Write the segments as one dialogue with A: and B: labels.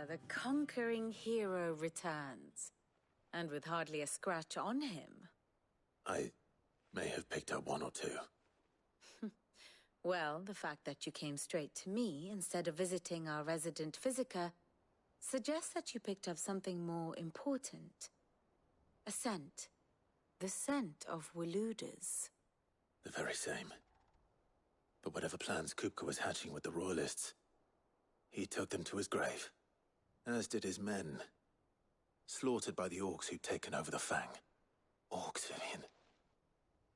A: the conquering hero returns. And with hardly a scratch on him.
B: I may have picked up one or two.
A: Well, the fact that you came straight to me instead of visiting our resident Physica suggests that you picked up something more important. A scent. The scent of Waloeders.
B: The very same. But whatever plans Kupka was hatching with the Royalists, he took them to his grave. As did his men. Slaughtered by the Orcs who'd taken over the Fang. Orcs, Vivian.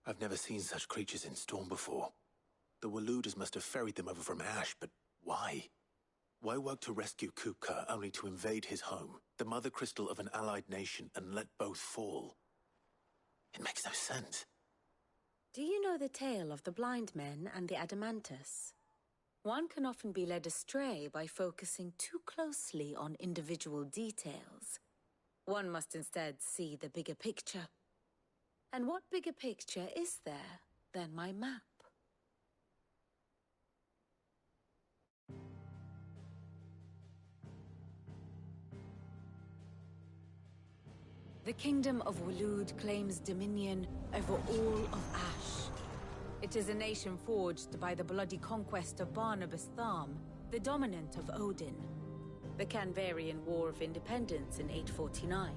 B: I've never seen such creatures in Storm before. The Waloeders must have ferried them over from Ash, but why? Why work to rescue Kupka only to invade his home, the mother crystal of an allied nation, and let both fall? It makes no sense.
A: Do you know the tale of the blind men and the Adamantus? One can often be led astray by focusing too closely on individual details. One must instead see the bigger picture. And what bigger picture is there than my map? The Kingdom of Waloed claims dominion over all of Ash. It is a nation forged by the bloody conquest of Barnabas Tharm, the dominant of Odin. The Canvarian War of Independence in 849.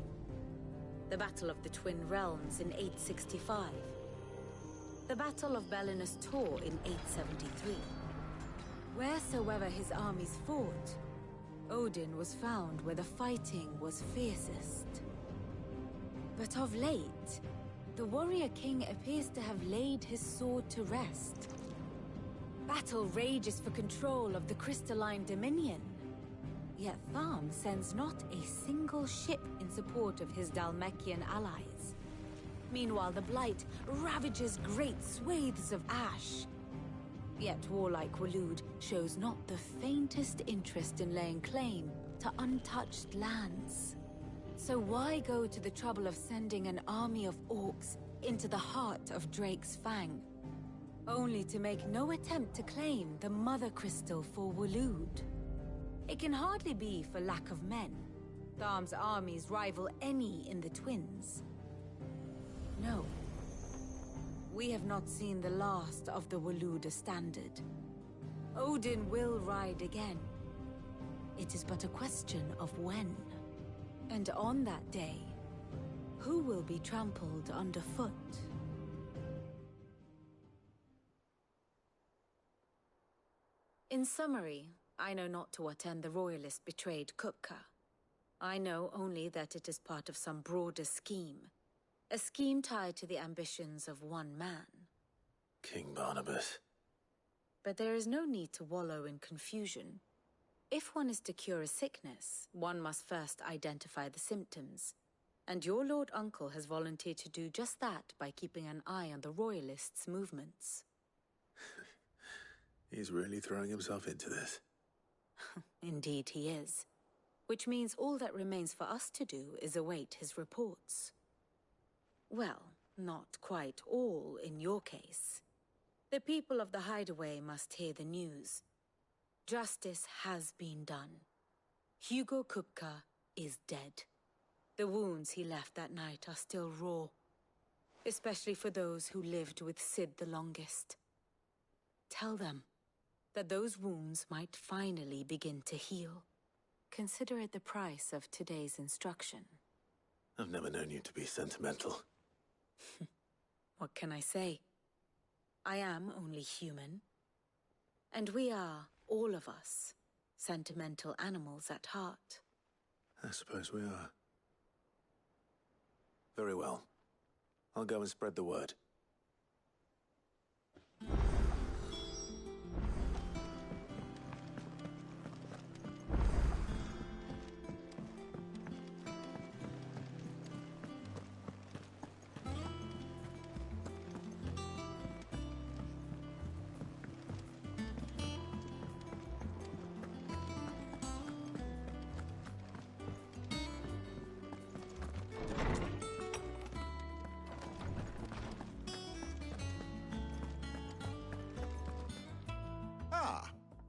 A: The Battle of the Twin Realms in 865. The Battle of Belinus Tor in 873. Wheresoever his armies fought, Odin was found where the fighting was fiercest. But of late, the warrior king appears to have laid his sword to rest. Battle rages for control of the crystalline dominion. Yet Tharm sends not a single ship in support of his Dhalmekian allies. Meanwhile, the Blight ravages great swathes of Ash. Yet warlike Waloed shows not the faintest interest in laying claim to untouched lands. So why go to the trouble of sending an army of orcs into the heart of Drake's Fang, only to make no attempt to claim the Mother Crystal for Waloed? It can hardly be for lack of men. Tharm's armies rival any in the Twins. No. We have not seen the last of the Waloeder standard. Odin will ride again. It is but a question of when. And on that day, who will be trampled underfoot? In summary, I know not to what end the Royalists betrayed Kupka. I know only that it is part of some broader scheme. A scheme tied to the ambitions of one man.
B: King Barnabas.
A: But there is no need to wallow in confusion. If one is to cure a sickness, one must first identify the symptoms. And your Lord Uncle has volunteered to do just that by keeping an eye on the Royalists' movements.
B: He's really throwing himself into this.
A: Indeed he is. Which means all that remains for us to do is await his reports. Well, not quite all in your case. The people of the Hideaway must hear the news. Justice has been done. Hugo Kupka is dead. The wounds he left that night are still raw. Especially for those who lived with Sid the longest. Tell them that those wounds might finally begin to heal. Consider it the price of today's instruction.
B: I've never known you to be sentimental.
A: What can I say? I am only human. And we are, all of us, sentimental animals at heart.
B: I suppose we are. Very well. I'll go and spread the word.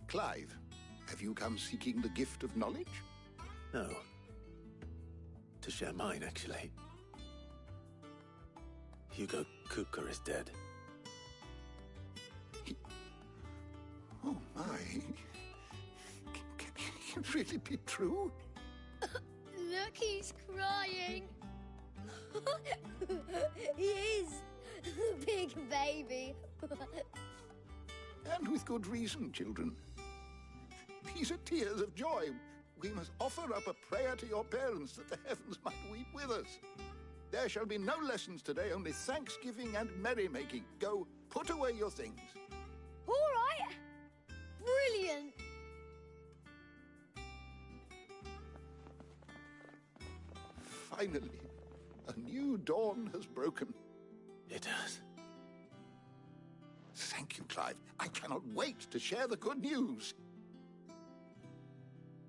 C: Clive, have you come seeking the gift of knowledge?
B: No. To share mine, actually. Hugo Kupka is dead.
C: Oh, my. Can it really be true?
D: Look, he's crying. He is. Big baby.
C: And with good reason, children. These are tears of joy. We must offer up a prayer to your parents that the heavens might weep with us. There shall be no lessons today, only thanksgiving and merrymaking. Go, put away your things.
D: All right. Brilliant.
C: Finally, a new dawn has broken.
B: It has.
C: Thank you, Clive. I cannot wait to share the good news.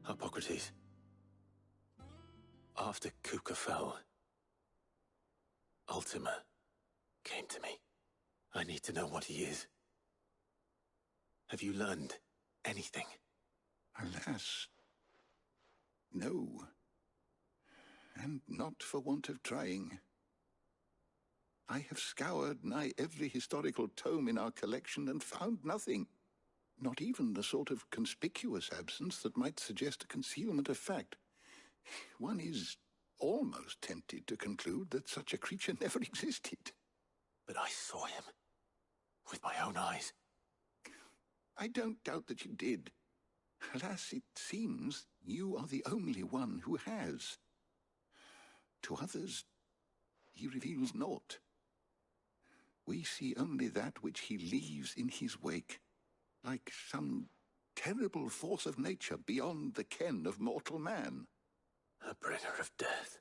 B: Hippocrates. After Kupka fell, Ultima came to me. I need to know what he is. Have you learned anything?
C: Alas, no. And not for want of trying. I have scoured nigh every historical tome in our collection and found nothing. Not even the sort of conspicuous absence that might suggest a concealment of fact. One is almost tempted to conclude that such a creature never existed.
B: But I saw him. With my own eyes.
C: I don't doubt that you did. Alas, it seems you are the only one who has. To others, he reveals naught. We see only that which he leaves in his wake, like some terrible force of nature beyond the ken of mortal man.
B: A bringer of death.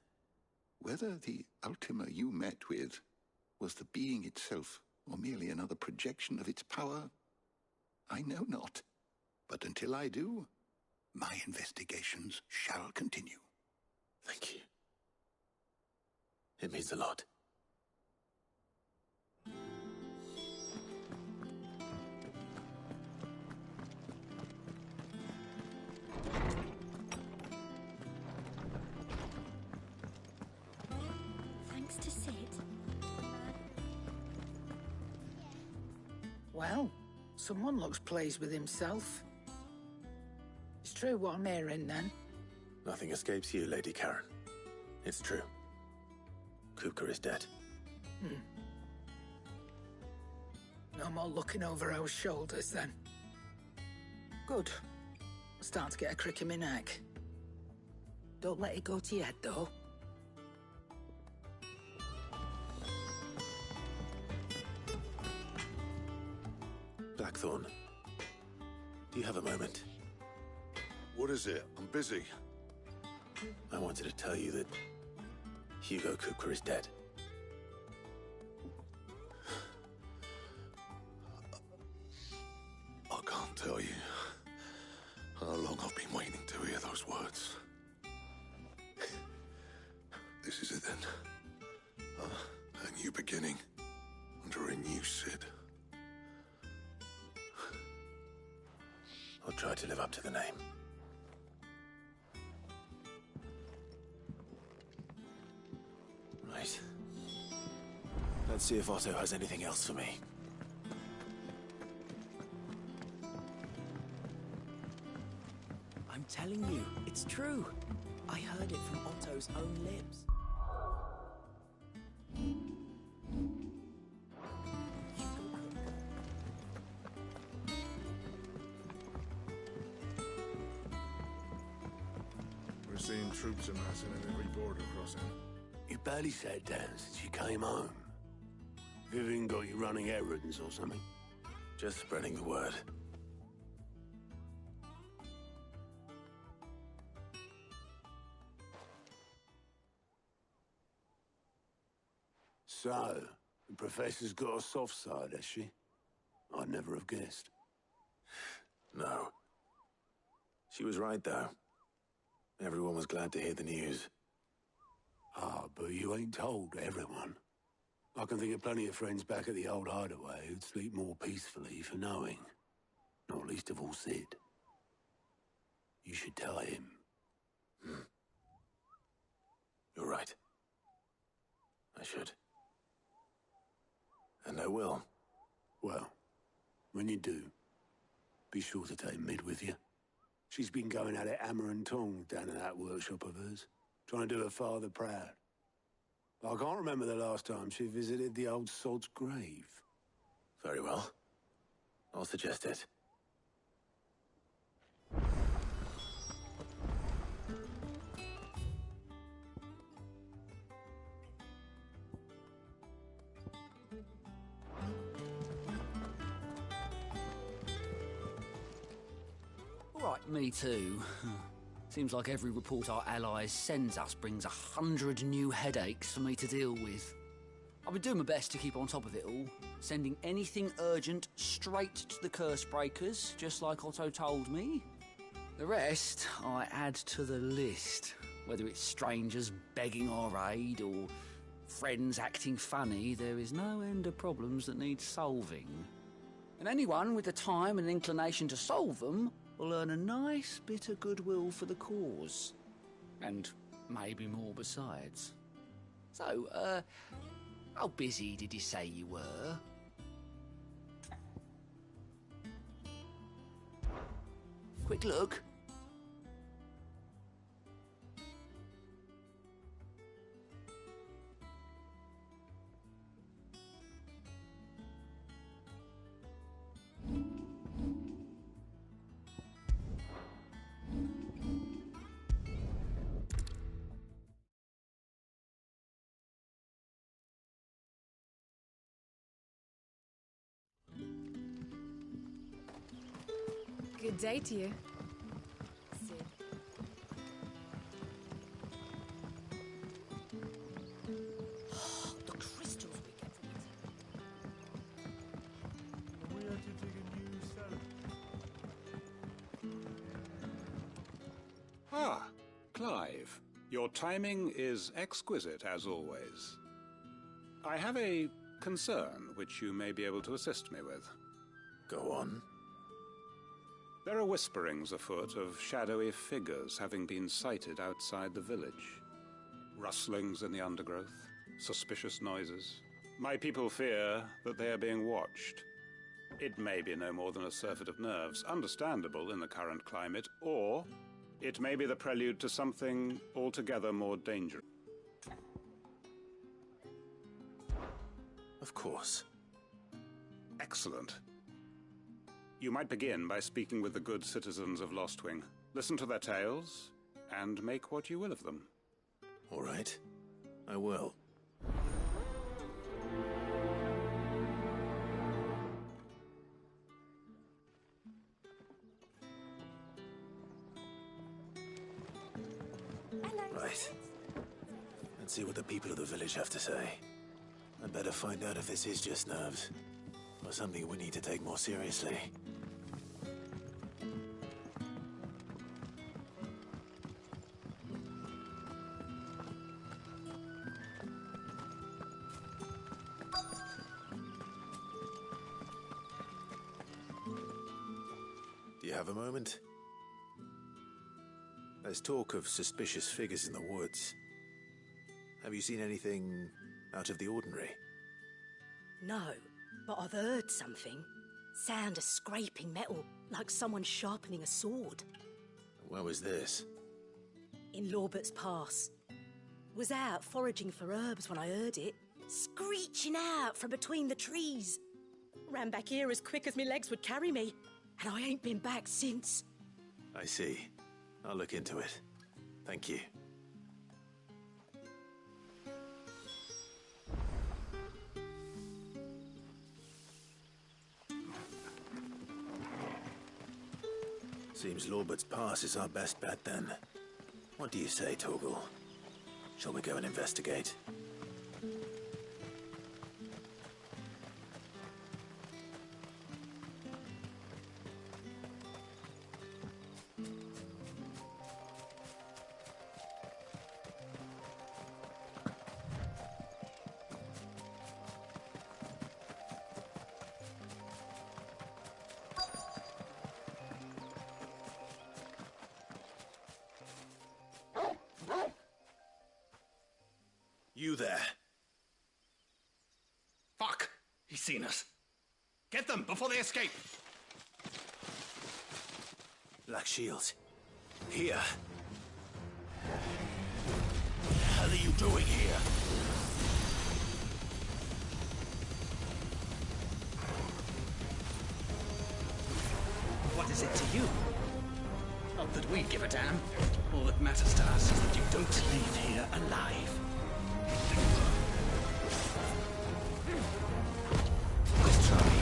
C: Whether the Ultima you met with was the being itself, or merely another projection of its power, I know not. But until I do, my investigations shall continue.
B: Thank you. It means a lot.
D: Thanks to Sid.
E: Well, someone looks pleased with himself. It's true what I'm hearing, then.
B: Nothing escapes you, Lady Karen. It's true. Kupka is dead.
E: No more looking over our shoulders, then. Good. I'm starting to get a crick in my neck. Don't let it go to your head, though.
B: Blackthorn, do you have a moment?
F: What is it? I'm busy.
B: I wanted to tell you that Hugo Kupka is dead.
F: I can't tell you how long I've been waiting to hear those words. This is it then. A new beginning under a new Sid.
B: I'll try to live up to the name. Right. Let's see if Otto has anything else for me.
G: I'm telling you, it's true. I heard it from Otto's own lips.
F: We're seeing troops amassing at every border crossing.
H: You barely sat down since you came home. Vivian got you running errands or something?
B: Just spreading the word.
H: So, the Professor's got a soft side, has she? I'd never have guessed.
B: No. She was right, though. Everyone was glad to hear the news.
H: Ah, but you ain't told everyone. I can think of plenty of friends back at the old hideaway who'd sleep more peacefully for knowing. Not least of all Sid. You should tell him.
B: You're right. I should. And I will.
H: Well, when you do, be sure to take Mid with you. She's been going at it hammer and tongs down in that workshop of hers, trying to do her father proud. But I can't remember the last time she visited the old sod's grave.
B: Very well. I'll suggest it.
I: All right, me too. Seems like every report our allies sends us brings 100 new headaches for me to deal with. I've been doing my best to keep on top of it all, sending anything urgent straight to the Curse Breakers, just like Otto told me. The rest I add to the list, whether it's strangers begging our aid or friends acting funny. There is no end of problems that need solving. And anyone with the time and inclination to solve them will earn a nice bit of goodwill for the cause. And maybe more besides. So, how busy did you say you were? Quick look.
A: Good day to you. Sid.
I: The crystals we get from it.
J: We had to dig a new cell.
K: Ah, Clive. Your timing is exquisite, as always. I have a concern which you may be able to assist me with.
B: Go on.
K: There are whisperings afoot of shadowy figures having been sighted outside the village. Rustlings in the undergrowth, suspicious noises. My people fear that they are being watched. It may be no more than a surfeit of nerves, understandable in the current climate, or it may be the prelude to something altogether more dangerous.
B: Of course.
K: Excellent. You might begin by speaking with the good citizens of Lostwing. Listen to their tales, and make what you will of them.
B: All right. I will. Right. Let's see what the people of the village have to say. I'd better find out if this is just nerves, or something we need to take more seriously. Do you have a moment? There's talk of suspicious figures in the woods. Have you seen anything out of the ordinary?
L: No, but I've heard something. Sound of scraping metal, like someone sharpening a sword.
B: Where was this?
L: In Lorbert's Pass. Was out foraging for herbs when I heard it, screeching out from between the trees. Ran back here as quick as my legs would carry me, and I ain't been back since.
B: I see. I'll look into it. Thank you. Seems Lorbert's Pass is our best bet then. What do you say, Torgal? Shall we go and investigate?
J: seen us. Get them before they escape!
B: Black Shields. Here. What the hell are you doing here?
J: What is it to you? Not that we give a damn. All that matters to us is that you don't leave here alive. Let's try.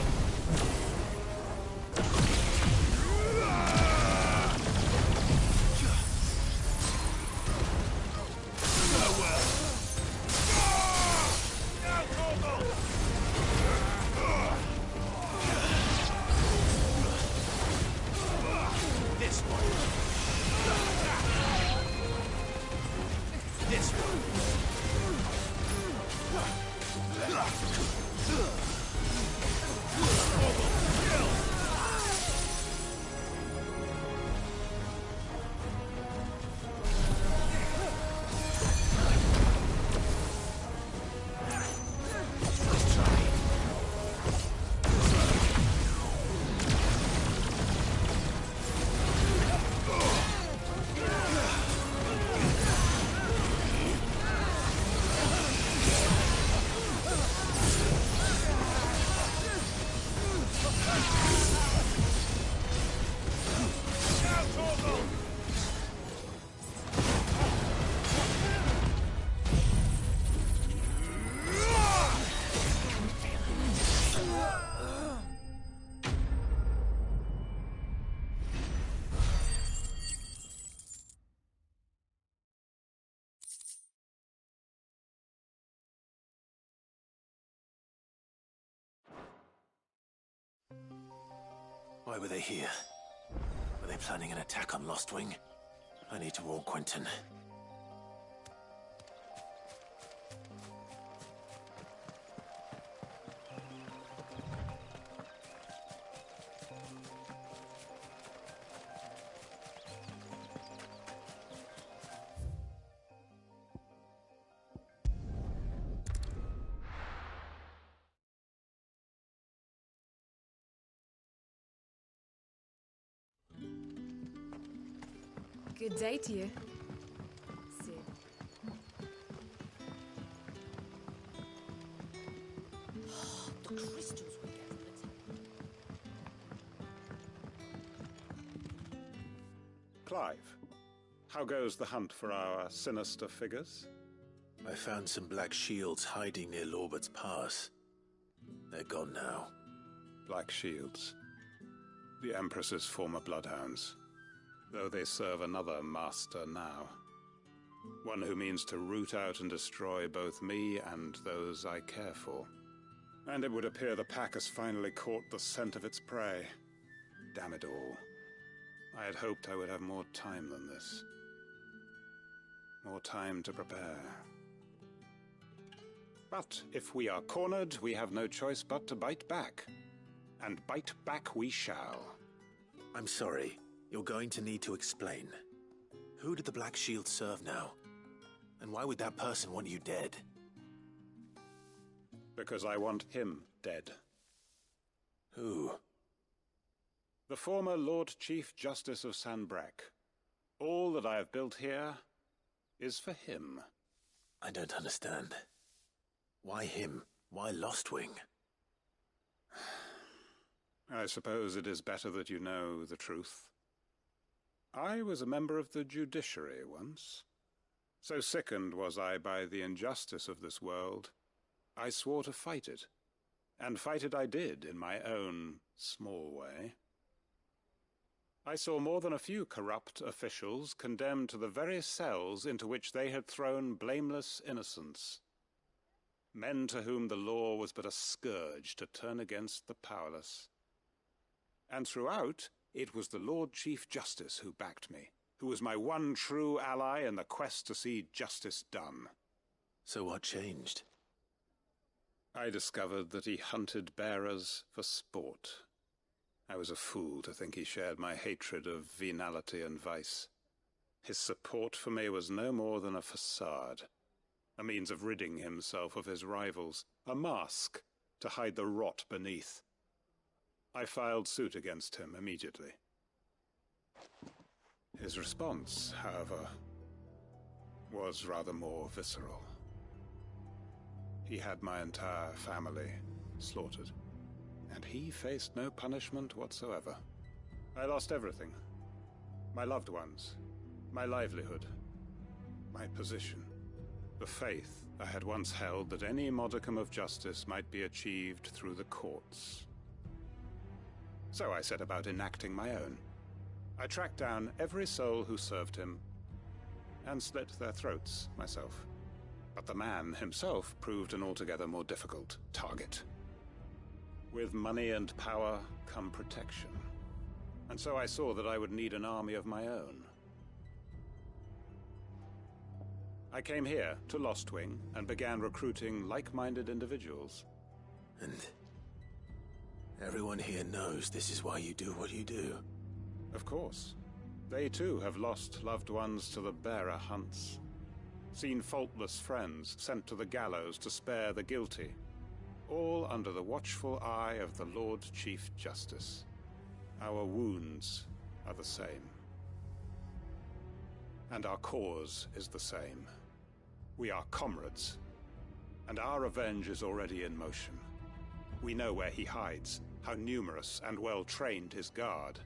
B: Why were they here? Were they planning an attack on Lostwing? I need to warn Quentin.
A: Good day to you. See.
L: The crystals we get.
K: Clive, how goes the hunt for our sinister figures?
B: I found some Black Shields hiding near Lorbert's Pass. They're gone now.
K: Black Shields. The Empress's former bloodhounds. Though they serve another master now. One who means to root out and destroy both me and those I care for. And it would appear the pack has finally caught the scent of its prey. Damn it all. I had hoped I would have more time than this. More time to prepare. But if we are cornered, we have no choice but to bite back. And bite back we shall.
B: I'm sorry. You're going to need to explain. Who did the Black Shield serve now? And why would that person want you dead?
K: Because I want him dead.
B: Who?
K: The former Lord Chief Justice of Sanbreque. All that I have built here is for him.
B: I don't understand. Why him? Why Lostwing?
K: I suppose it is better that you know the truth. I was a member of the judiciary once. So sickened was I by the injustice of this world, I swore to fight it. And fight it I did in my own small way. I saw more than a few corrupt officials condemned to the very cells into which they had thrown blameless innocents. Men to whom the law was but a scourge to turn against the powerless. And throughout, it was the Lord Chief Justice who backed me, who was my one true ally in the quest to see justice done.
B: So what changed?
K: I discovered that he hunted bearers for sport. I was a fool to think he shared my hatred of venality and vice. His support for me was no more than a facade, a means of ridding himself of his rivals, a mask to hide the rot beneath. I filed suit against him immediately. His response, however, was rather more visceral. He had my entire family slaughtered, and he faced no punishment whatsoever. I lost everything. My loved ones, my livelihood, my position, the faith I had once held that any modicum of justice might be achieved through the courts. So I set about enacting my own. I tracked down every soul who served him, and slit their throats myself. But the man himself proved an altogether more difficult target. With money and power come protection. And so I saw that I would need an army of my own. I came here to Lostwing and began recruiting like-minded individuals.
B: And everyone here knows this is why you do what you do.
K: Of course. They too have lost loved ones to the bearer hunts. Seen faultless friends sent to the gallows to spare the guilty. All under the watchful eye of the Lord Chief Justice. Our wounds are the same. And our cause is the same. We are comrades. And our revenge is already in motion. We know where he hides, how numerous and well-trained his guard.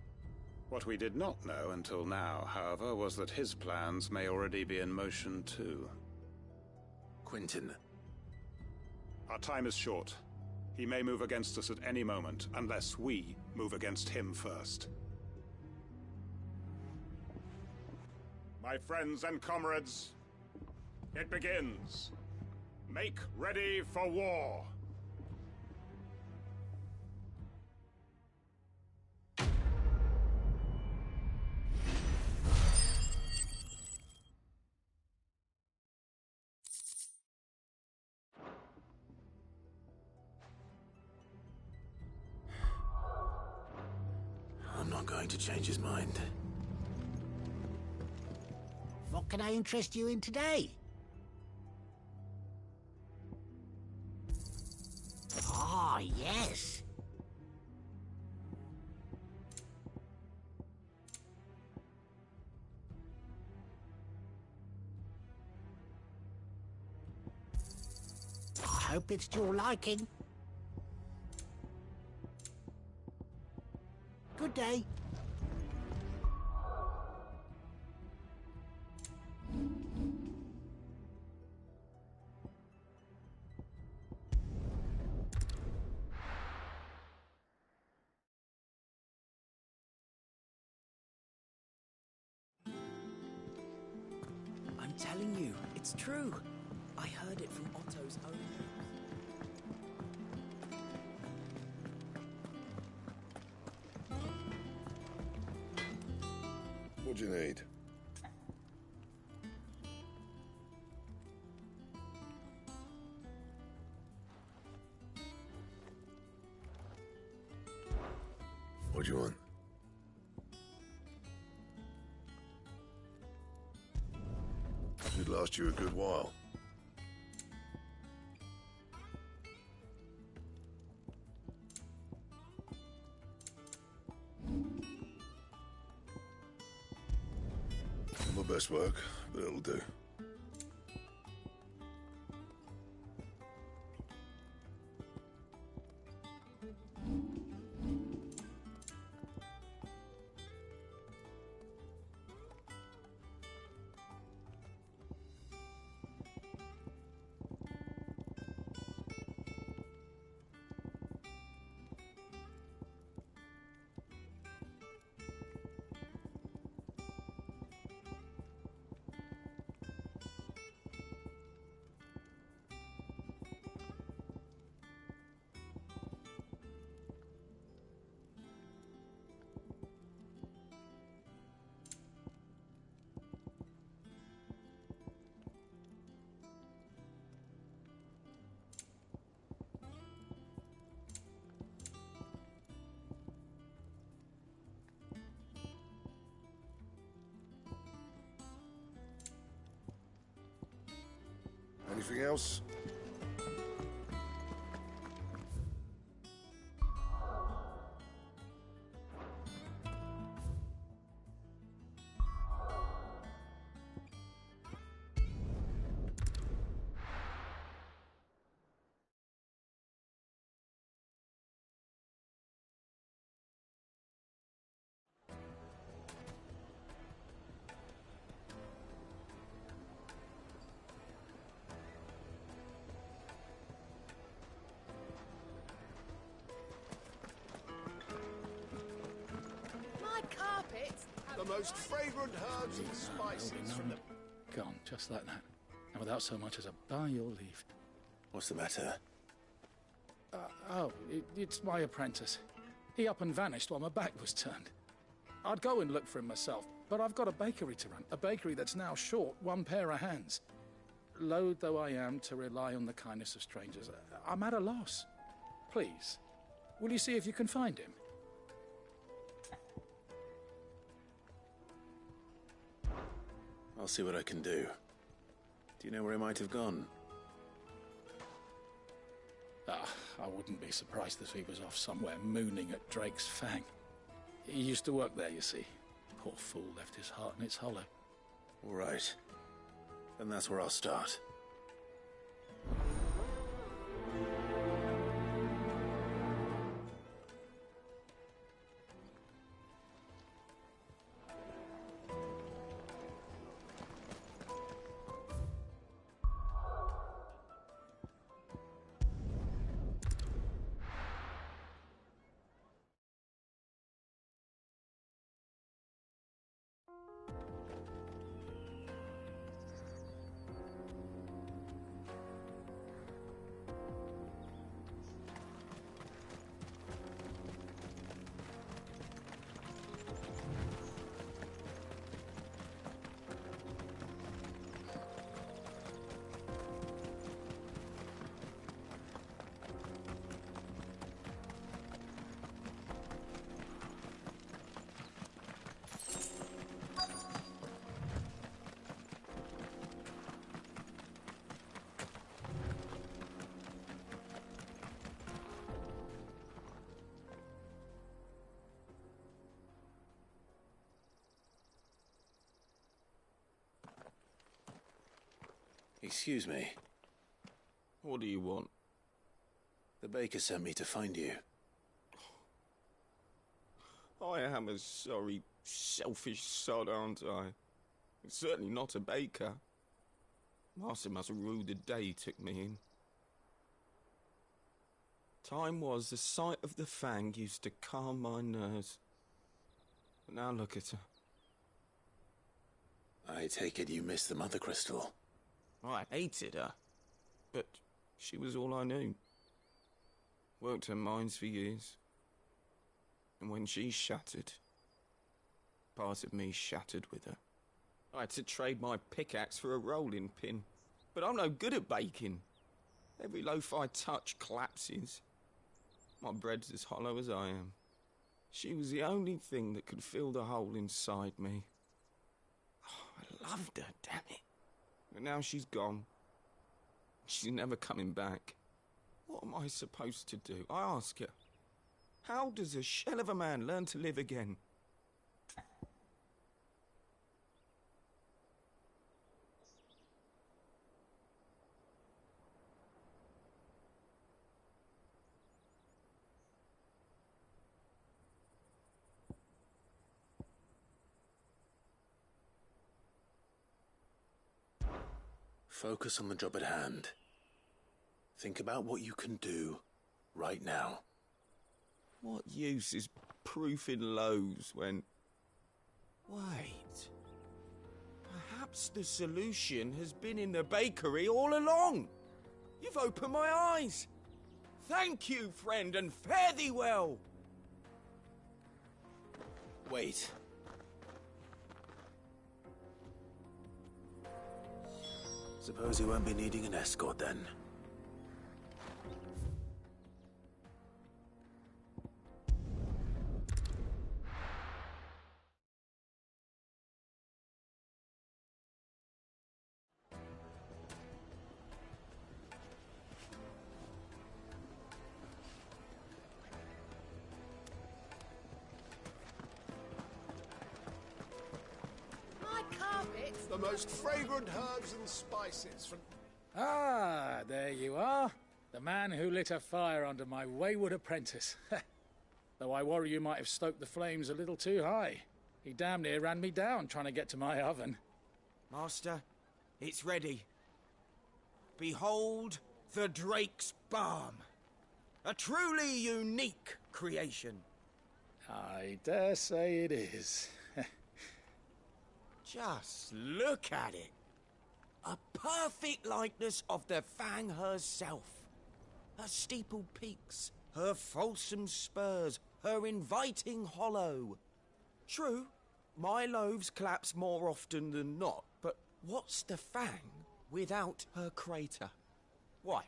K: What we did not know until now, however, was that his plans may already be in motion too.
B: Quentin.
K: Our time is short. He may move against us at any moment, unless we move against him first. My friends and comrades, it begins. Make ready for war.
B: I'm not going to change his mind.
M: What can I interest you in today? Ah, yes. I hope it's to your liking. Good day.
G: I'm telling you, it's true. I heard it from Otto's own lips.
F: What do you need? What do you want? Should last you a good while. Not my best work, but it'll do. Anything else?
N: most fragrant herbs and spices from the...
O: Gone, just like that. And without so much as a by your leave.
B: What's the matter?
O: It's my apprentice. He up and vanished while my back was turned. I'd go and look for him myself, but I've got a bakery to run. A bakery that's now short one pair of hands. Loath though I am to rely on the kindness of strangers, I'm at a loss. Please, will you see if you can find him?
B: I'll see what I can do. Do you know where he might have gone?
O: I wouldn't be surprised if he was off somewhere mooning at Drake's Fang. He used to work there, you see. Poor fool left his heart in its hollow.
B: All right. Then that's where I'll start. Excuse me.
P: What do you want?
B: The baker sent me to find you.
P: I am a sorry, selfish sod, aren't I? Certainly not a baker. Master must have ruled the day he took me in. Time was the sight of the Fang used to calm my nerves. But now look at her.
B: I take it you missed the Mother Crystal.
P: I hated her, but she was all I knew. Worked her mines for years. And when she shattered, part of me shattered with her. I had to trade my pickaxe for a rolling pin, but I'm no good at baking. Every loaf I touch collapses. My bread's as hollow as I am. She was the only thing that could fill the hole inside me. Oh, I loved her, damn it. But now she's gone. She's never coming back. What am I supposed to do? I ask her. How does a shell of a man learn to live again?
B: Focus on the job at hand. Think about what you can do right now.
P: What use is proofing loaves when... Wait. Perhaps the solution has been in the bakery all along. You've opened my eyes. Thank you, friend, and fare thee well.
B: Wait. Suppose you won't be needing an escort then.
N: The most fragrant herbs and spices from...
O: Ah, there you are. The man who lit a fire under my wayward apprentice. Though I worry you might have stoked the flames a little too high. He damn near ran me down trying to get to my oven.
P: Master, it's ready. Behold the Drake's Balm. A truly unique creation.
O: I dare say it is.
P: Just look at it. A perfect likeness of the Fang herself. Her steeple peaks, her fulsome spurs, her inviting hollow. True, my loaves collapse more often than not, but what's the Fang without her crater? Why,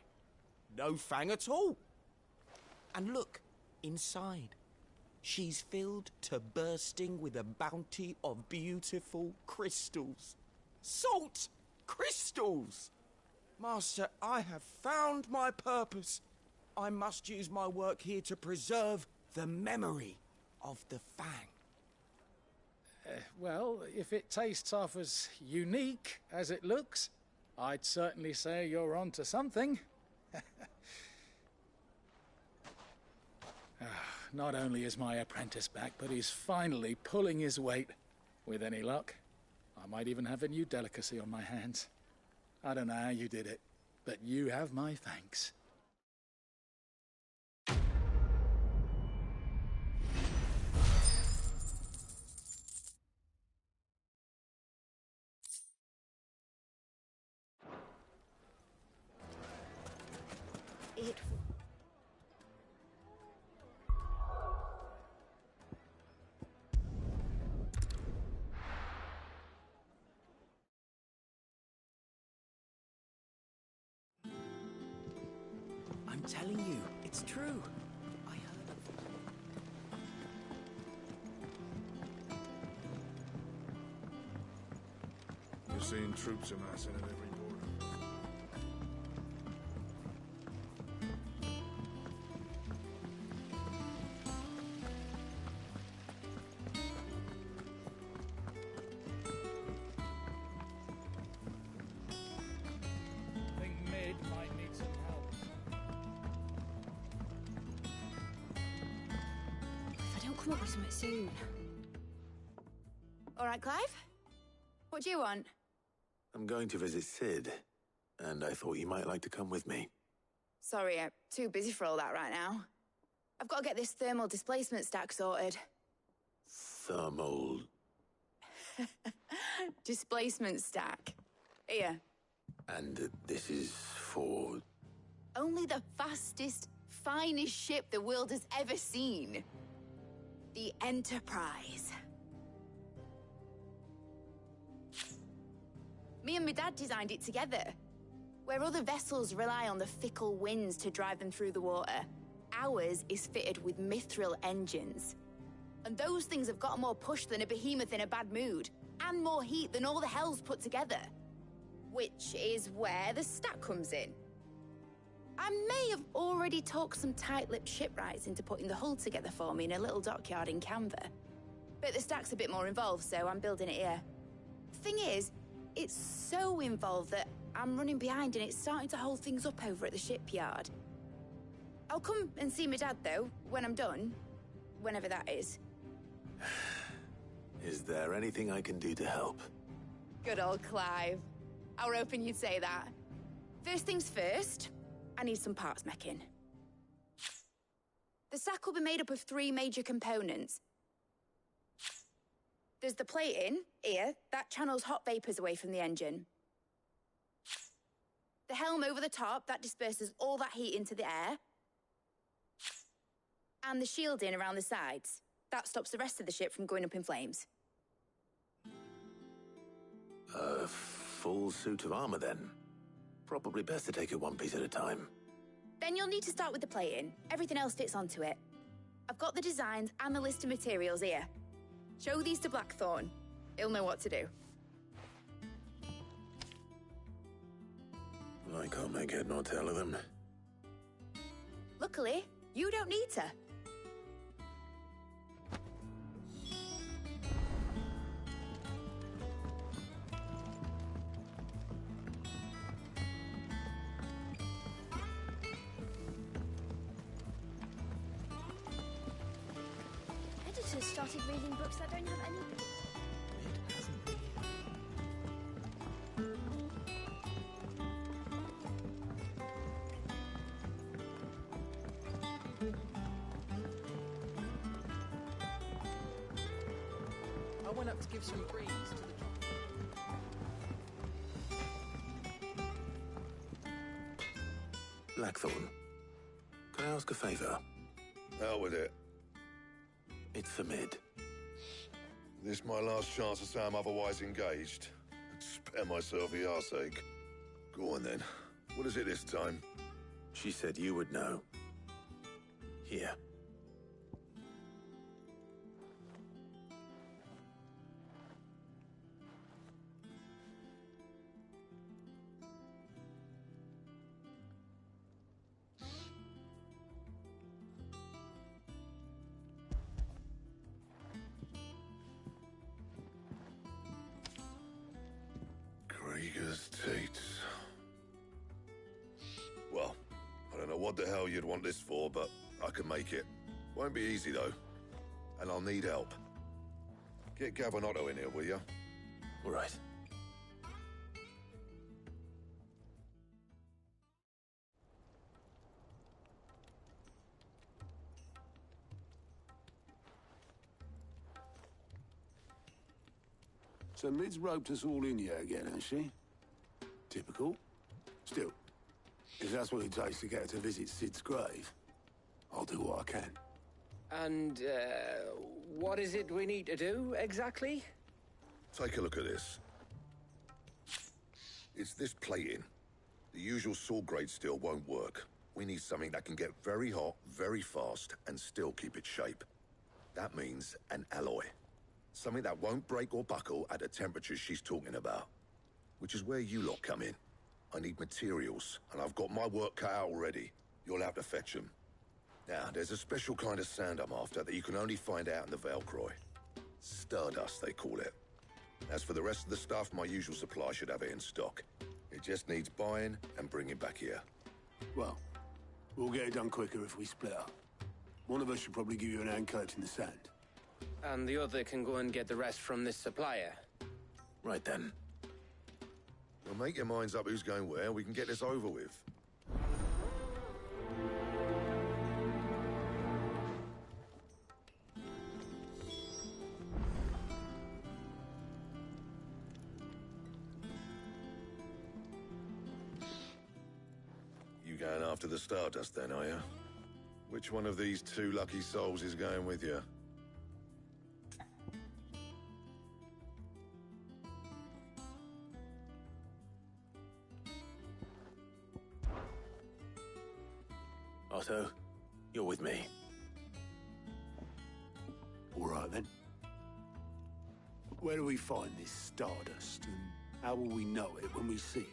P: no Fang at all. And look, inside. She's filled to bursting with a bounty of beautiful crystals. Salt crystals! Master, I have found my purpose. I must use my work here to preserve the memory of the Fang.
O: Well, if it tastes half as unique as it looks, I'd certainly say you're onto something. Not only is my apprentice back, but he's finally pulling his weight. With any luck, I might even have a new delicacy on my hands. I don't know how you did it, but you have my thanks.
G: I'm telling you, it's true. I heard it.
F: You're seeing troops amassing at every border.
O: I think Mid might need some help.
Q: If I don't come up with something soon. All right, Clive? What do you want?
B: I'm going to visit Sid, and I thought you might like to come with me.
Q: Sorry, I'm too busy for all that right now. I've got to get this thermal displacement stack sorted.
B: Thermal...
Q: Displacement stack. Here.
B: And this is for...
Q: Only the fastest, finest ship the world has ever seen. The Enterprise. Me and my dad designed it together. Where other vessels rely on the fickle winds to drive them through the water, ours is fitted with mithril engines. And those things have got more push than a behemoth in a bad mood, and more heat than all the hells put together. Which is where the stack comes in. I may have already talked some tight-lipped shipwrights into putting the hull together for me in a little dockyard in Canva. But the stack's a bit more involved, so I'm building it here. Thing is, it's so involved that I'm running behind and it's starting to hold things up over at the shipyard. I'll come and see my dad, though, when I'm done. Whenever that is.
B: Is there anything I can do to help?
Q: Good old Clive. I were hoping you'd say that. First things first, I need some parts meching. The stack will be made up of 3 major components. There's the plating, here, that channels hot vapors away from the engine. The helm over the top, that disperses all that heat into the air. And the shielding around the sides. That stops the rest of the ship from going up in flames.
B: A full suit of armor, then. Probably best to take it one piece at a time.
Q: Then you'll need to start with the plating. Everything else fits onto it. I've got the designs and the list of materials here. Show these to Blackthorn. He'll know what to do.
B: I can't make head nor tail of them.
Q: Luckily, you don't need to.
D: Editors started reading books that don't have any...
G: I went up to give some greens to the...
B: Blackthorn, can I ask a favor?
F: Out with it.
B: It's for Mid.
F: This my last chance to say I'm otherwise engaged. Spare myself the arseache. Go on then. What is it this time?
B: She said you would know. Here.
F: Krieger's Tate. Well, I don't know what the hell you'd want this for, but I can make it. Won't be easy, though. And I'll need help. Get Gavin-Otto in here, will ya?
B: All right.
H: So Mid's roped us all in here again, has she? Typical. Still, if that's what it takes to get her to visit Sid's grave, I'll do what I can.
R: And, what is it we need to do, exactly?
F: Take a look at this. It's this plating. The usual saw grade steel won't work. We need something that can get very hot, very fast, and still keep its shape. That means an alloy. Something that won't break or buckle at the temperatures she's talking about. Which is where you lot come in. I need materials, and I've got my work cut out already. You'll have to fetch them. Now, there's a special kind of sand I'm after that you can only find out in the Velcroy. Stardust, they call it. As for the rest of the stuff, my usual supply should have it in stock. It just needs buying and bringing back here.
H: Well, we'll get it done quicker if we split up. One of us should probably give you an hand collecting the sand.
R: And the other can go and get the rest from this supplier.
B: Right then.
F: Well, make your minds up who's going where, we can get this over with. You going after the Stardust then, are you? Which one of these two lucky souls is going with you?
B: Otto, you're with me.
H: All right, then. Where do we find this Stardust, and how will we know it when we see it?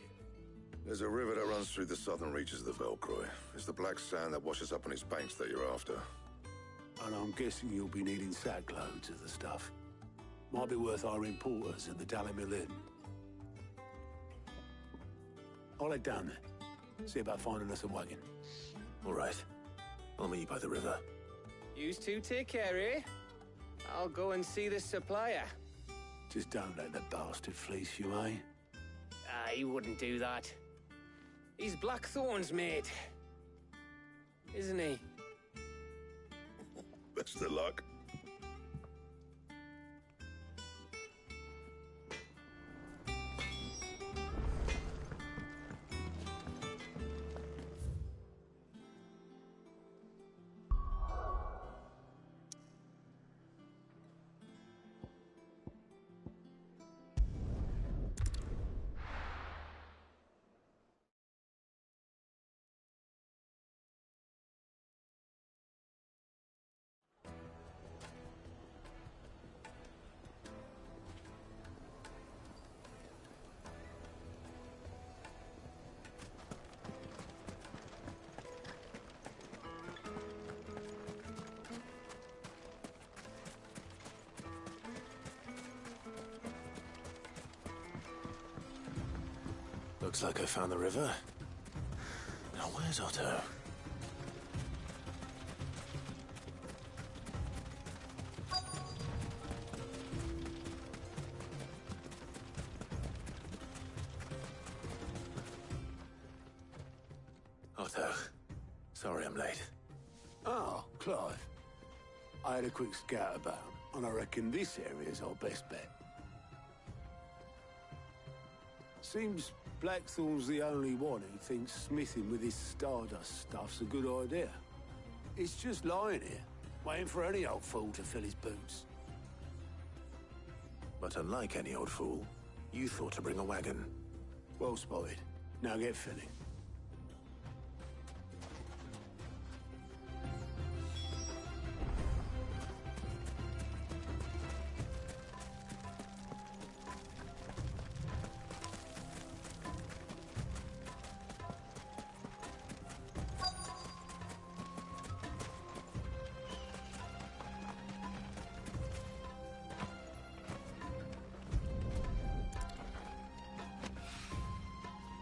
F: There's a river that runs through the southern reaches of the Velcroy. It's the black sand that washes up on its banks that you're after.
H: And I'm guessing you'll be needing sack loads of the stuff. Might be worth hiring porters at the Dalimil Inn. I'll head down there. See about finding us a wagon.
B: All right. I'll meet you by the river.
R: You two take care, eh? I'll go and see the supplier.
H: Just don't let the bastard fleece you, eh?
R: He wouldn't do that. He's Blackthorn's mate. Isn't he?
F: Best of luck.
B: Looks like I found the river. Now where's Otto? Otto, sorry I'm late.
H: Oh, Clive. I had a quick scout about, and I reckon this area's our best bet. Seems Blackthorn's the only one who thinks smithing with his Stardust stuff's a good idea. It's just lying here, waiting for any old fool to fill his boots.
B: But unlike any old fool, you thought to bring a wagon.
H: Well spotted. Now get filling.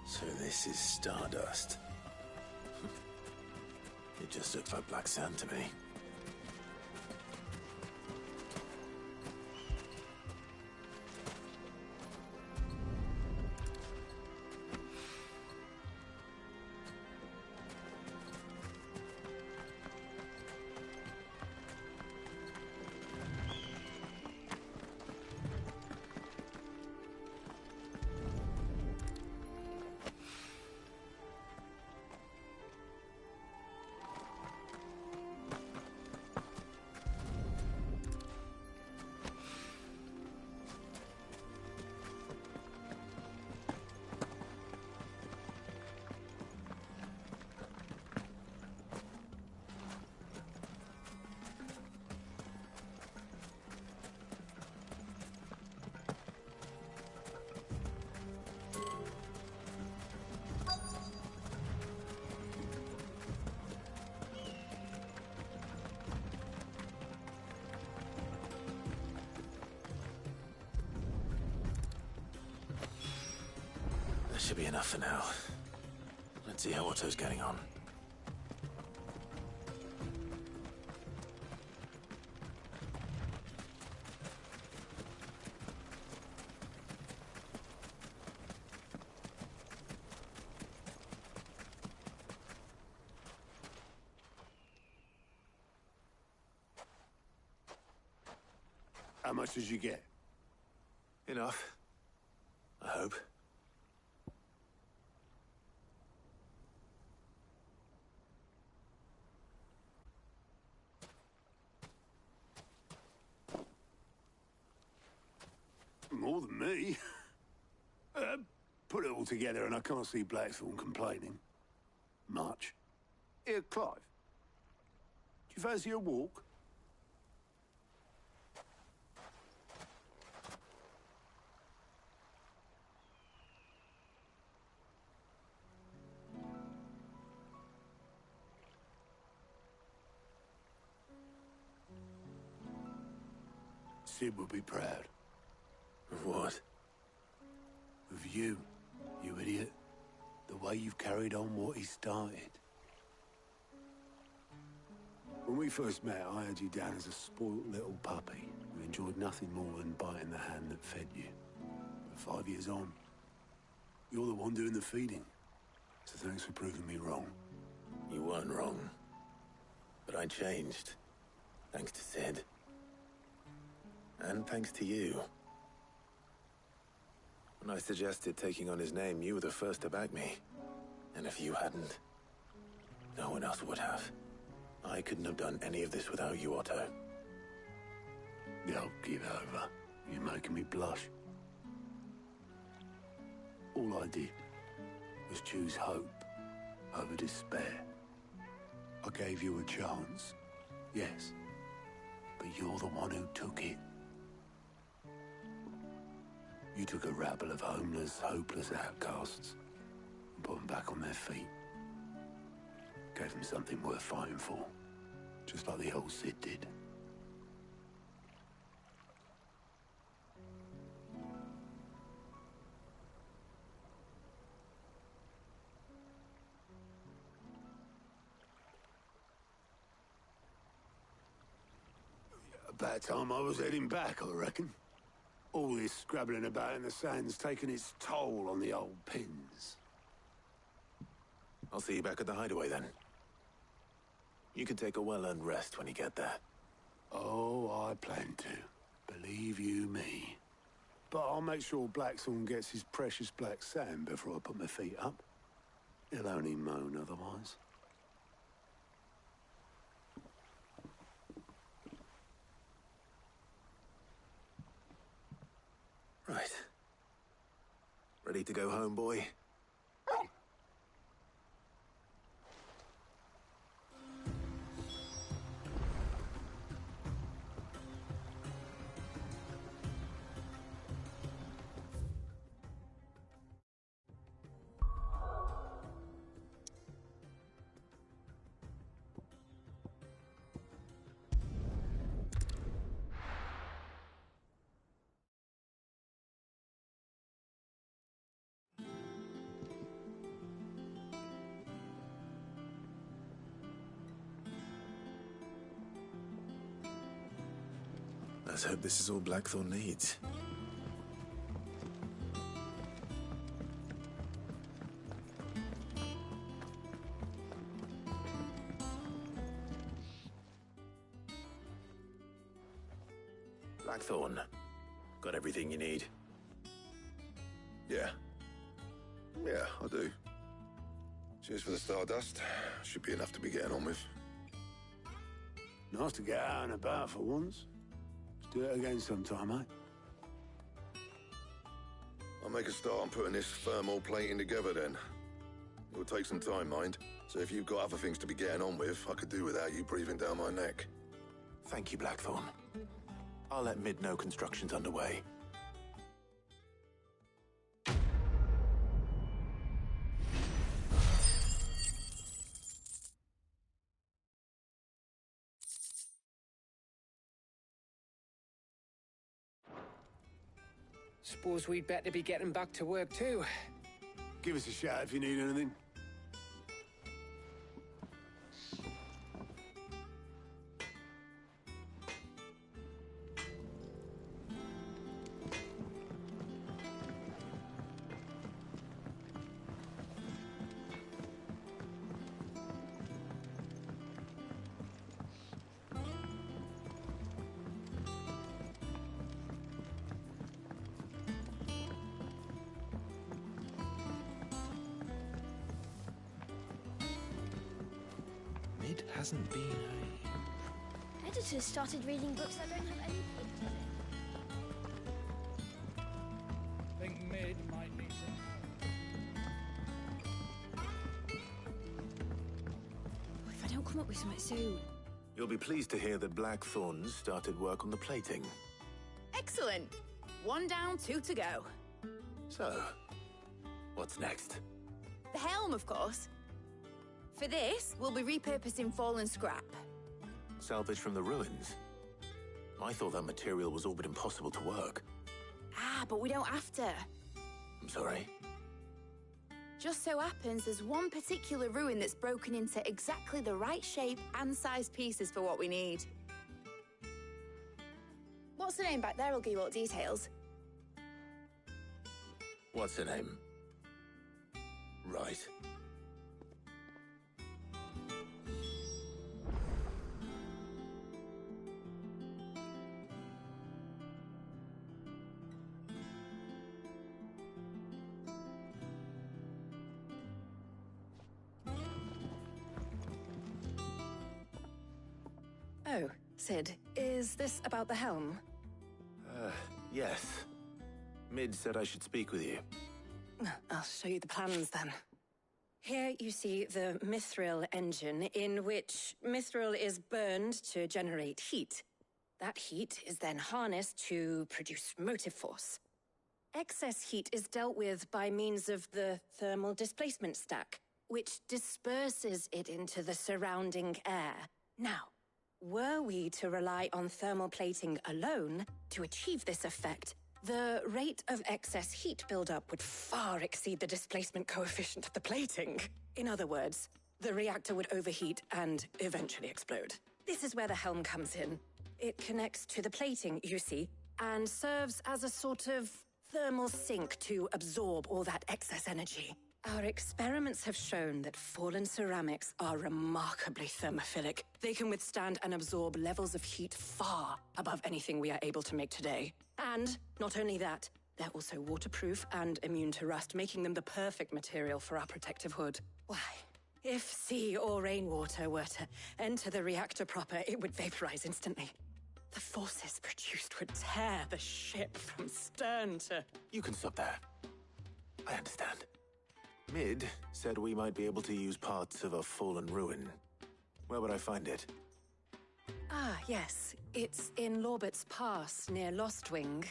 B: So this is Stardust. It just looks like black sand to me. That should be enough for now. Let's see how Otto's getting on.
H: How much did you get?
B: Enough. I hope.
H: More than me. Put it all together and I can't see Blackthorn complaining. Much. Here, Clive. Do you fancy a walk? Sid will be proud.
B: Of what?
H: Of you, you idiot. The way you've carried on what he started. When we first met, I had you down as a spoilt little puppy who enjoyed nothing more than biting the hand that fed you. But 5 years on, you're the one doing the feeding. So thanks for proving me wrong.
B: You weren't wrong. But I changed. Thanks to Sid. And thanks to you. When I suggested taking on his name, you were the first to back me. And if you hadn't, no one else would have. I couldn't have done any of this without you, Otto.
H: Don't give over. You're making me blush. All I did was choose hope over despair. I gave you a chance, yes, but you're the one who took it. You took a rabble of homeless, hopeless outcasts and put them back on their feet. Gave them something worth fighting for, just like the old Sid did. About time I was heading back, I reckon. All this scrabbling about in the sand's taken its toll on the old pins.
B: I'll see you back at the hideaway then. You can take a well-earned rest when you get there.
H: Oh, I plan to. Believe you me. But I'll make sure Blackthorn gets his precious black sand before I put my feet up. He'll only moan otherwise.
B: Right. Ready to go home, boy? Let's hope this is all Blackthorn needs. Blackthorn, got everything you need?
F: Yeah. Yeah, I do. Cheers for the Stardust. Should be enough to be getting on with.
H: Nice to get out and about for once. Let's do it again sometime, eh?
F: I'll make a start on putting this thermal plating together then. It will take some time, mind. So if you've got other things to be getting on with, I could do without you breathing down my neck.
B: Thank you, Blackthorn. I'll let Mid know construction's underway.
R: Suppose we'd better be getting back to work too.
H: Give us a shout if you need anything.
B: Mid hasn't been
D: Editors started reading books that don't have any plot in it.
O: Think Mid might need some.
A: If I don't come up with something soon.
B: You'll be pleased to hear that Blackthorn started work on the plating.
Q: Excellent. 1 down, 2 to go.
B: So, what's next?
Q: The helm, of course. For this, we'll be repurposing fallen scrap.
B: Salvage from the ruins? I thought that material was all but impossible to work.
Q: Ah, but we don't have to.
B: I'm sorry.
Q: Just so happens there's one particular ruin that's broken into exactly the right shape and size pieces for what we need. What's the name back there? I'll give you all the details.
B: What's her name? Right.
L: Oh, Sid, is this about the helm?
B: Yes. Mid said I should speak with you.
L: I'll show you the plans then. Here you see the Mithril engine, in which Mithril is burned to generate heat. That heat is then harnessed to produce motive force. Excess heat is dealt with by means of the thermal displacement stack, which disperses it into the surrounding air. Now, were we to rely on thermal plating alone to achieve this effect, the rate of excess heat buildup would far exceed the displacement coefficient of the plating. In other words, the reactor would overheat and eventually explode. This is where the helm comes in. It connects to the plating, you see, and serves as a sort of thermal sink to absorb all that excess energy. Our experiments have shown that fallen ceramics are remarkably thermophilic. They can withstand and absorb levels of heat far above anything we are able to make today. And not only that, They're also waterproof and immune to rust, making them the perfect material for our protective hood. Why, if sea or rainwater were to enter the reactor proper, it would vaporize instantly. The forces produced would tear the ship from stern to...
B: You can stop there. I understand. Mid said we might be able to use parts of a fallen ruin. Where would I find it?
L: Ah, yes. It's in Lorbert's Pass, near Lostwing.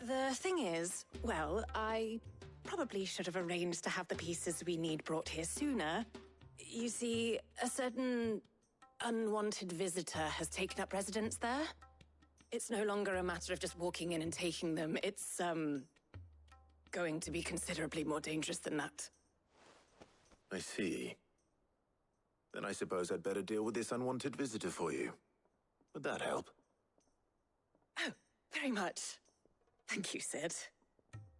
L: The thing is, well, I probably should have arranged to have the pieces we need brought here sooner. You see, a certain unwanted visitor has taken up residence there. It's no longer a matter of just walking in and taking them. It's, going to be considerably more dangerous than that.
B: I see. Then I suppose I'd better deal with this unwanted visitor for you. Would that help?
L: Oh, very much. Thank you, Sid.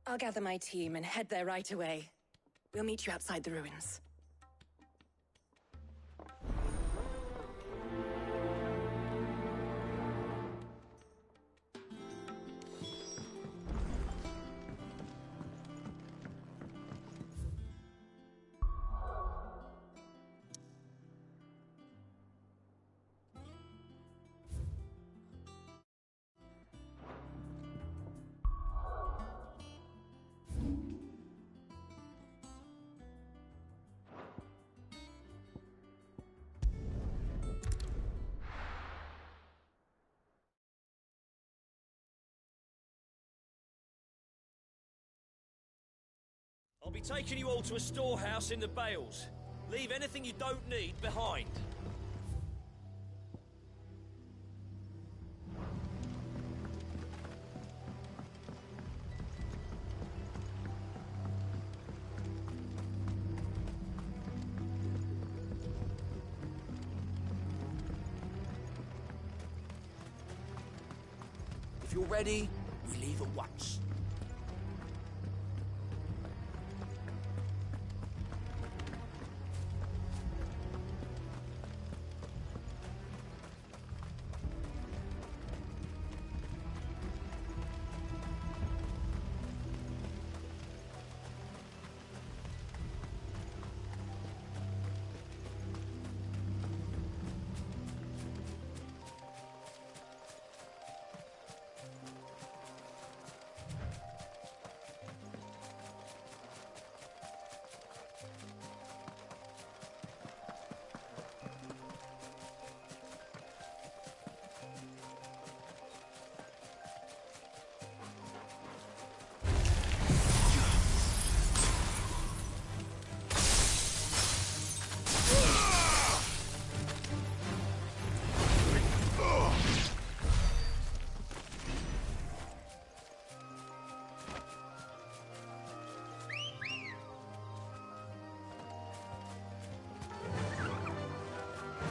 L: I'll gather my team and head there right away. We'll meet you outside the ruins.
S: I'll be taking you all to a storehouse in the Bales. Leave anything you don't need behind.
G: If you're ready, we leave at once.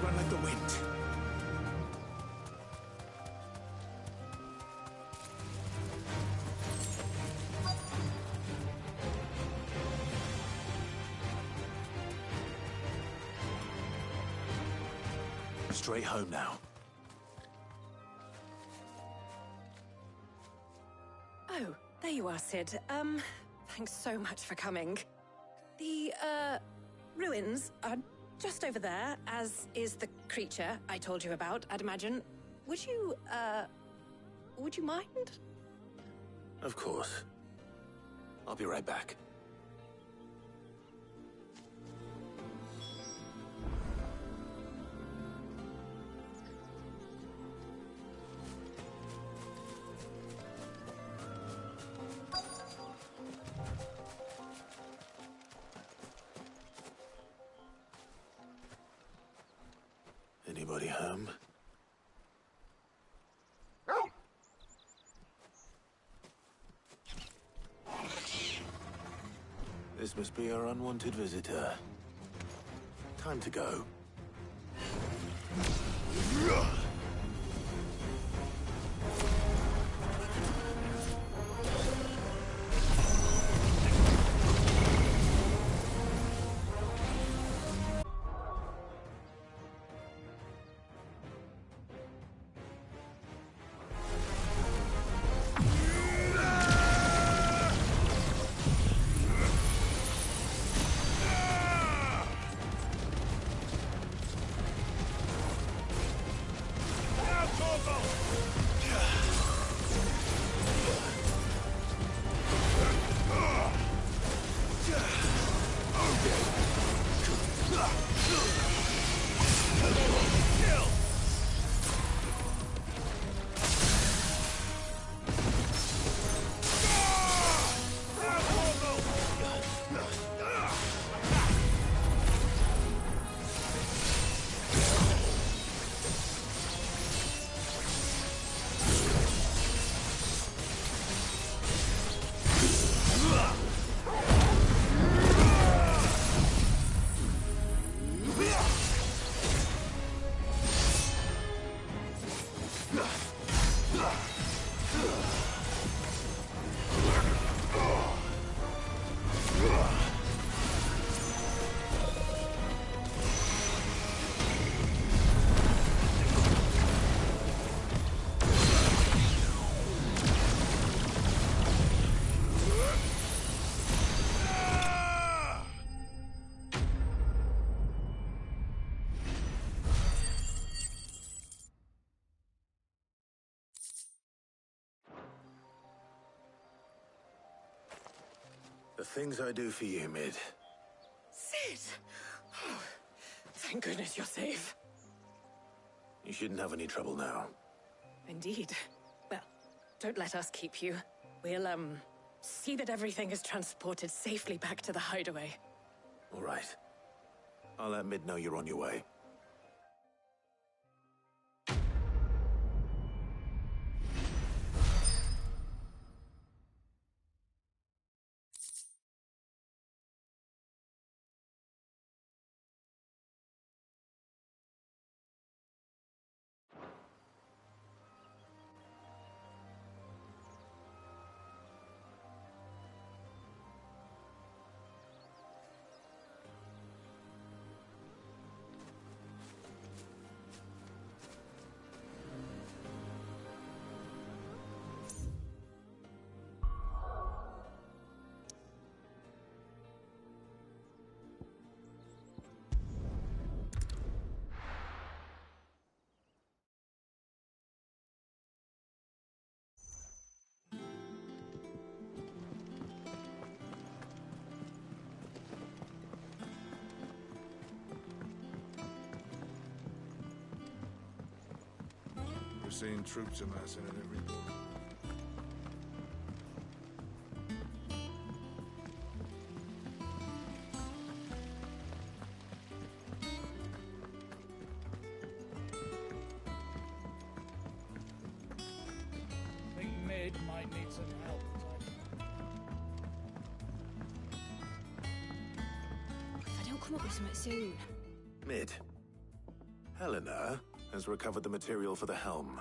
B: Run like the wind. Straight home now.
L: Oh, there you are, Sid. Thanks so much for coming. The, ruins are just over there, as is the creature I told you about, I'd imagine. Would you mind?
B: Of course. I'll be right back. Anybody home? This must be our unwanted visitor. Time to go. The things I do for you, Mid.
L: Sid! Oh, thank goodness you're safe.
B: You shouldn't have any trouble now.
L: Indeed. Well, don't let us keep you. We'll, see that everything is transported safely back to the hideaway.
B: All right. I'll let Mid know you're on your way.
T: We're seeing troops amassing at every port.
O: I think Mid might need some help.
D: If I don't come up with something soon.
B: Mid. Helena has recovered the material for the helm.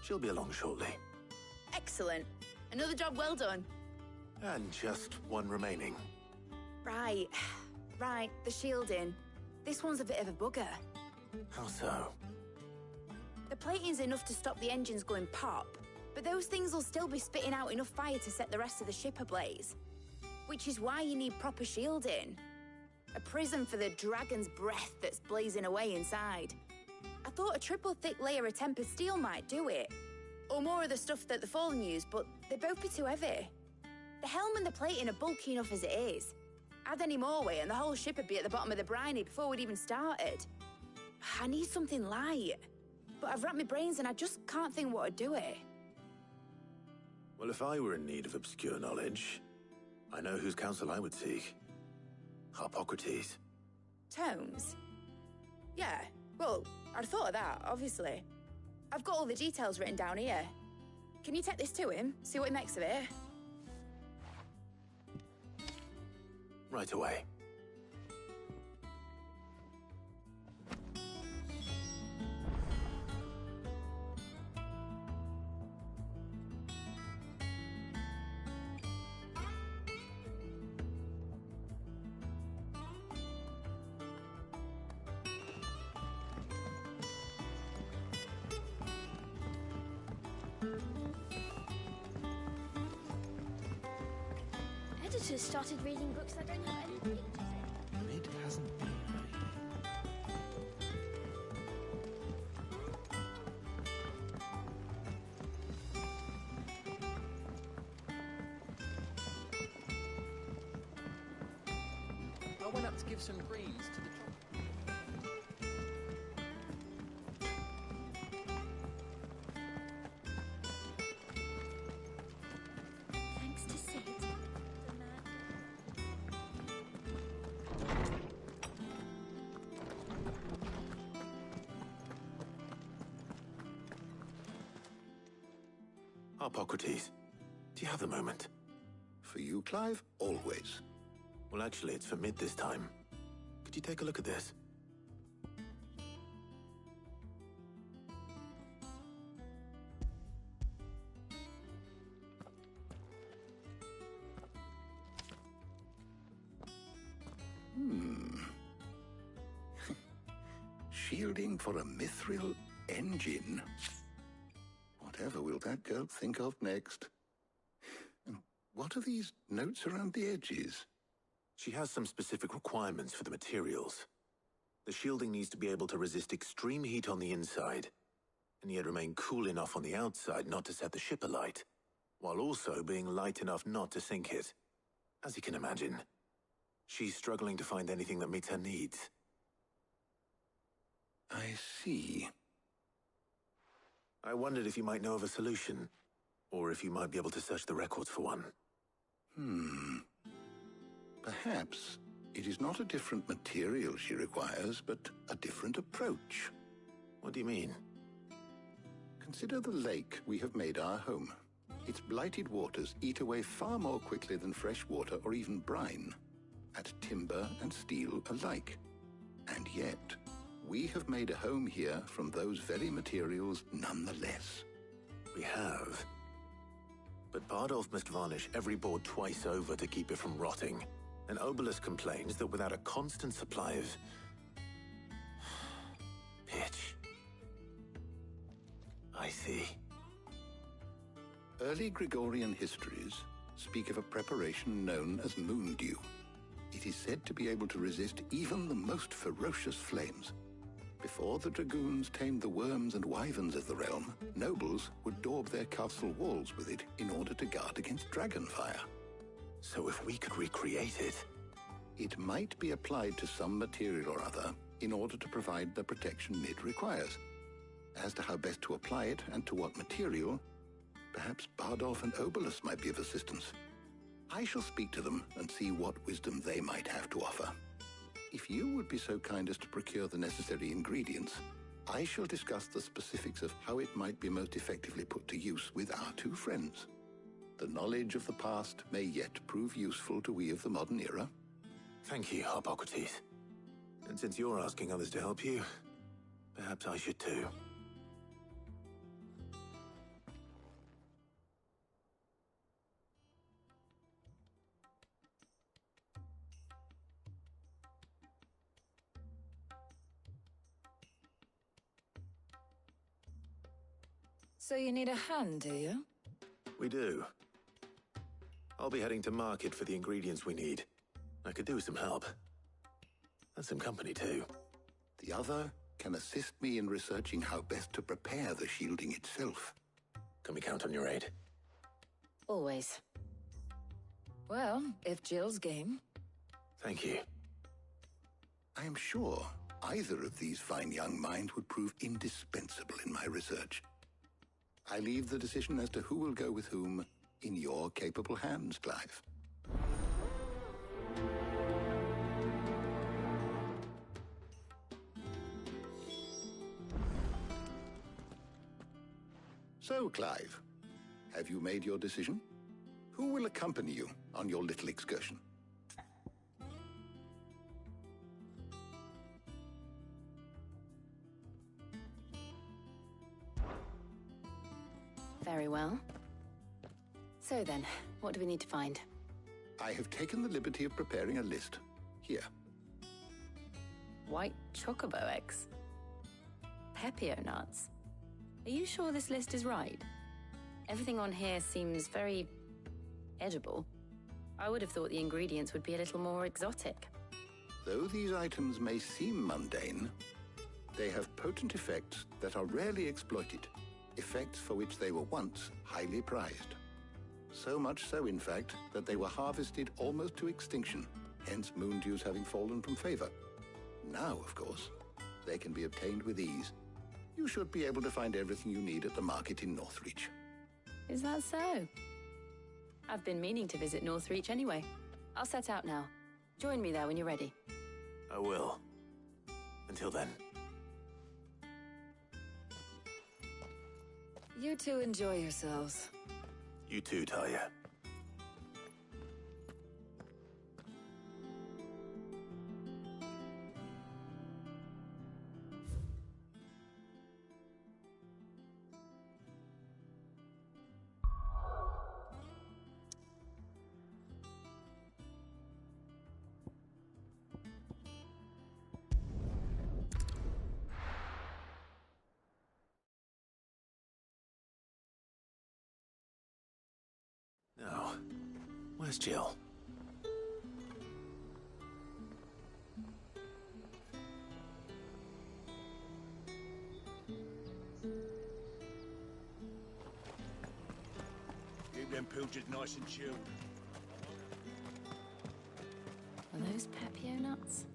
B: She'll be along shortly.
Q: Excellent. Another job well done.
B: And just one remaining.
Q: Right. Right, the shielding. This one's a bit of a bugger.
B: How so?
Q: The plating's enough to stop the engines going pop, but those things will still be spitting out enough fire to set the rest of the ship ablaze. Which is why you need proper shielding. A prison for the dragon's breath that's blazing away inside. I thought a triple thick layer of tempered steel might do it. Or more of the stuff that the Fallen use, but they'd both be too heavy. The helm and the plating are bulky enough as it is. Add any more weight and the whole ship would be at the bottom of the briny before we'd even started. I need something light. But I've racked my brains and I just can't think what would do it.
B: Well, if I were in need of obscure knowledge, I know whose counsel I would seek. Harpocrates.
Q: Tomes? Yeah, well, I'd thought of that, obviously. I've got all the details written down here. Can you take this to him, see what he makes of it?
B: Right away.
D: Editors started reading books that don't have any pictures in.
J: Mid hasn't been
I: I went up to give some greens to the
B: Harpocrates, do you have a moment?
C: For you, Clive, always.
B: Well, actually, it's for Mid this time. Could you take a look at this?
C: Shielding for a mithril engine. Whatever will that girl think of next? And what are these notes around the edges?
B: She has some specific requirements for the materials. The shielding needs to be able to resist extreme heat on the inside, and yet remain cool enough on the outside not to set the ship alight, while also being light enough not to sink it. As you can imagine, she's struggling to find anything that meets her needs.
C: I see.
B: I wondered if you might know of a solution, or if you might be able to search the records for one.
C: Perhaps it is not a different material she requires, but a different approach.
B: What do you mean?
C: Consider the lake we have made our home. Its blighted waters eat away far more quickly than fresh water or even brine, at timber and steel alike. And yet, we have made a home here from those very materials nonetheless.
B: We have. But Bardolph must varnish every board twice over to keep it from rotting. And Obelus complains that without a constant supply of pitch. I see.
C: Early Gregorian histories speak of a preparation known as moondew. It is said to be able to resist even the most ferocious flames. Before the dragoons tamed the worms and wyverns of the realm, nobles would daub their castle walls with it in order to guard against dragonfire.
B: So if we could recreate it...
C: It might be applied to some material or other in order to provide the protection Mid requires. As to how best to apply it and to what material, perhaps Bardolph and Obelus might be of assistance. I shall speak to them and see what wisdom they might have to offer. If you would be so kind as to procure the necessary ingredients, I shall discuss the specifics of how it might be most effectively put to use with our two friends. The knowledge of the past may yet prove useful to we of the modern era.
B: Thank you, Harpocrates. And since you're asking others to help you, perhaps I should too.
U: So you need a hand, do you?
B: We do. I'll be heading to market for the ingredients we need. I could do with some help. And some company, too.
C: The other can assist me in researching how best to prepare the shielding itself.
B: Can we count on your aid?
U: Always. Well, if Jill's game.
B: Thank you.
C: I am sure either of these fine young minds would prove indispensable in my research. I leave the decision as to who will go with whom in your capable hands, Clive. So, Clive, have you made your decision? Who will accompany you on your little excursion?
Q: Very well. So then, what do we need to find?
C: I have taken the liberty of preparing a list. Here.
Q: White chocobo eggs. Pepio nuts. Are you sure this list is right? Everything on here seems very edible. I would have thought the ingredients would be a little more exotic.
C: Though these items may seem mundane, they have potent effects that are rarely exploited, effects for which they were once highly prized. So much so, in fact, that they were harvested almost to extinction, hence moondews having fallen from favor. Now, of course, they can be obtained with ease. You should be able to find everything you need at the market in Northreach.
Q: Is that so? I've been meaning to visit Northreach anyway. I'll set out now. Join me there when you're ready.
B: I will. Until then.
U: You two enjoy yourselves.
B: You too, Talia. Now, where's Jill?
J: Keep them pilchards nice and chilled.
U: Are those Pepio nuts?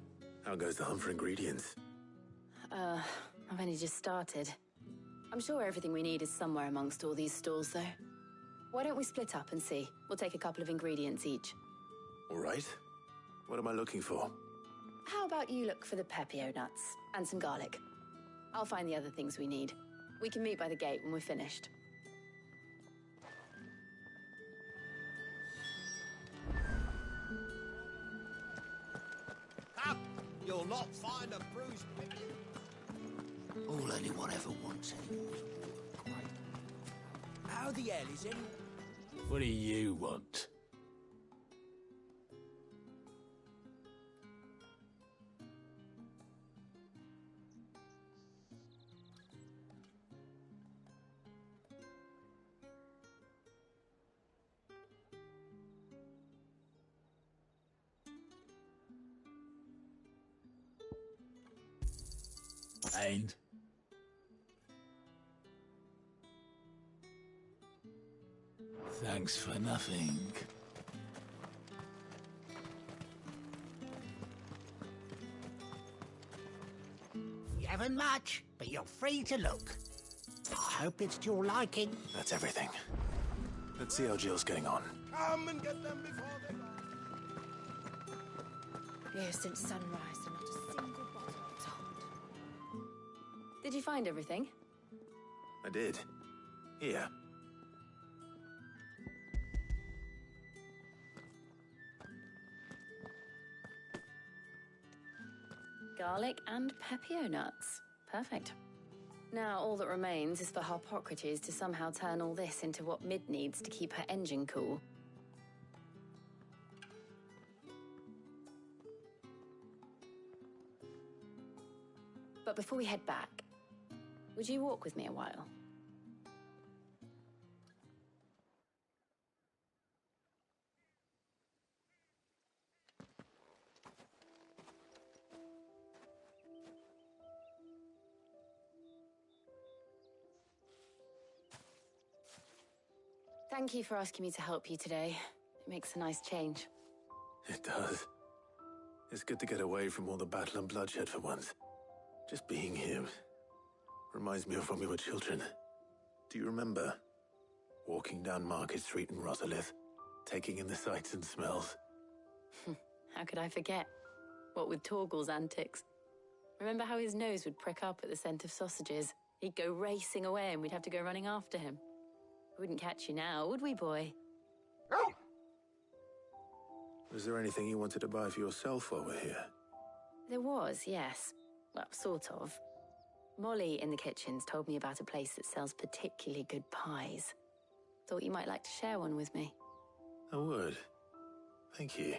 B: How goes the hunt for ingredients?
U: I've only just started. I'm sure everything we need is somewhere amongst all these stalls, though. Why don't we split up and see? We'll take a couple of ingredients each.
B: All right. What am I looking for?
U: How about you look for the Pepio nuts and some garlic? I'll find the other things we need. We can meet by the gate when we're finished.
J: Up! You'll not find a bruised pigeon.
H: All anyone ever wants anymore is water. Great.
G: How the hell is any...
H: What do you want? And? Thanks for nothing.
M: You haven't much, but you're free to look. I hope it's to your liking.
B: That's everything. Let's see how Jill's getting on.
N: Come and get them before they die.
U: Here since sunrise and not a single bottle told. Did you find everything?
B: I did. Here.
U: Garlic and Pepio nuts. Perfect. Now all that remains is for Harpocrates to somehow turn all this into what Mid needs to keep her engine cool. But before we head back, would you walk with me a while? Thank you for asking me to help you today. It makes a nice change.
B: It does. It's good to get away from all the battle and bloodshed for once. Just being here reminds me of when we were children. Do you remember? Walking down Market Street in Rosalith, taking in the sights and smells.
U: How could I forget? What with Torgal's antics. Remember how his nose would prick up at the scent of sausages? He'd go racing away and we'd have to go running after him. We wouldn't catch you now, would we, boy?
B: Was there anything you wanted to buy for yourself while we're here?
U: There was, yes. Well, sort of. Molly in the kitchens told me about a place that sells particularly good pies. Thought you might like to share one with me.
B: I would. Thank you.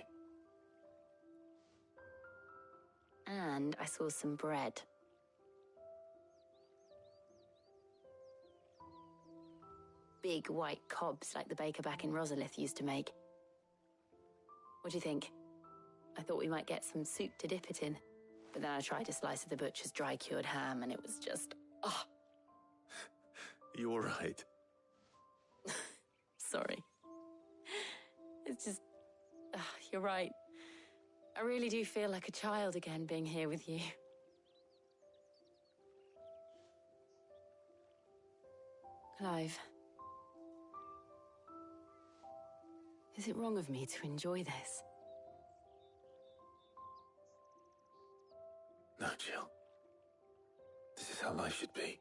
U: And I saw some bread. Big white cobs like the baker back in Rosalith used to make. What do you think? I thought we might get some soup to dip it in. But then I tried a slice of the butcher's dry-cured ham and it was just... oh.
B: You all right?
U: Sorry. It's just... you're right. I really do feel like a child again being here with you. Clive. Is it wrong of me to enjoy this?
B: Jill. This is how life should be.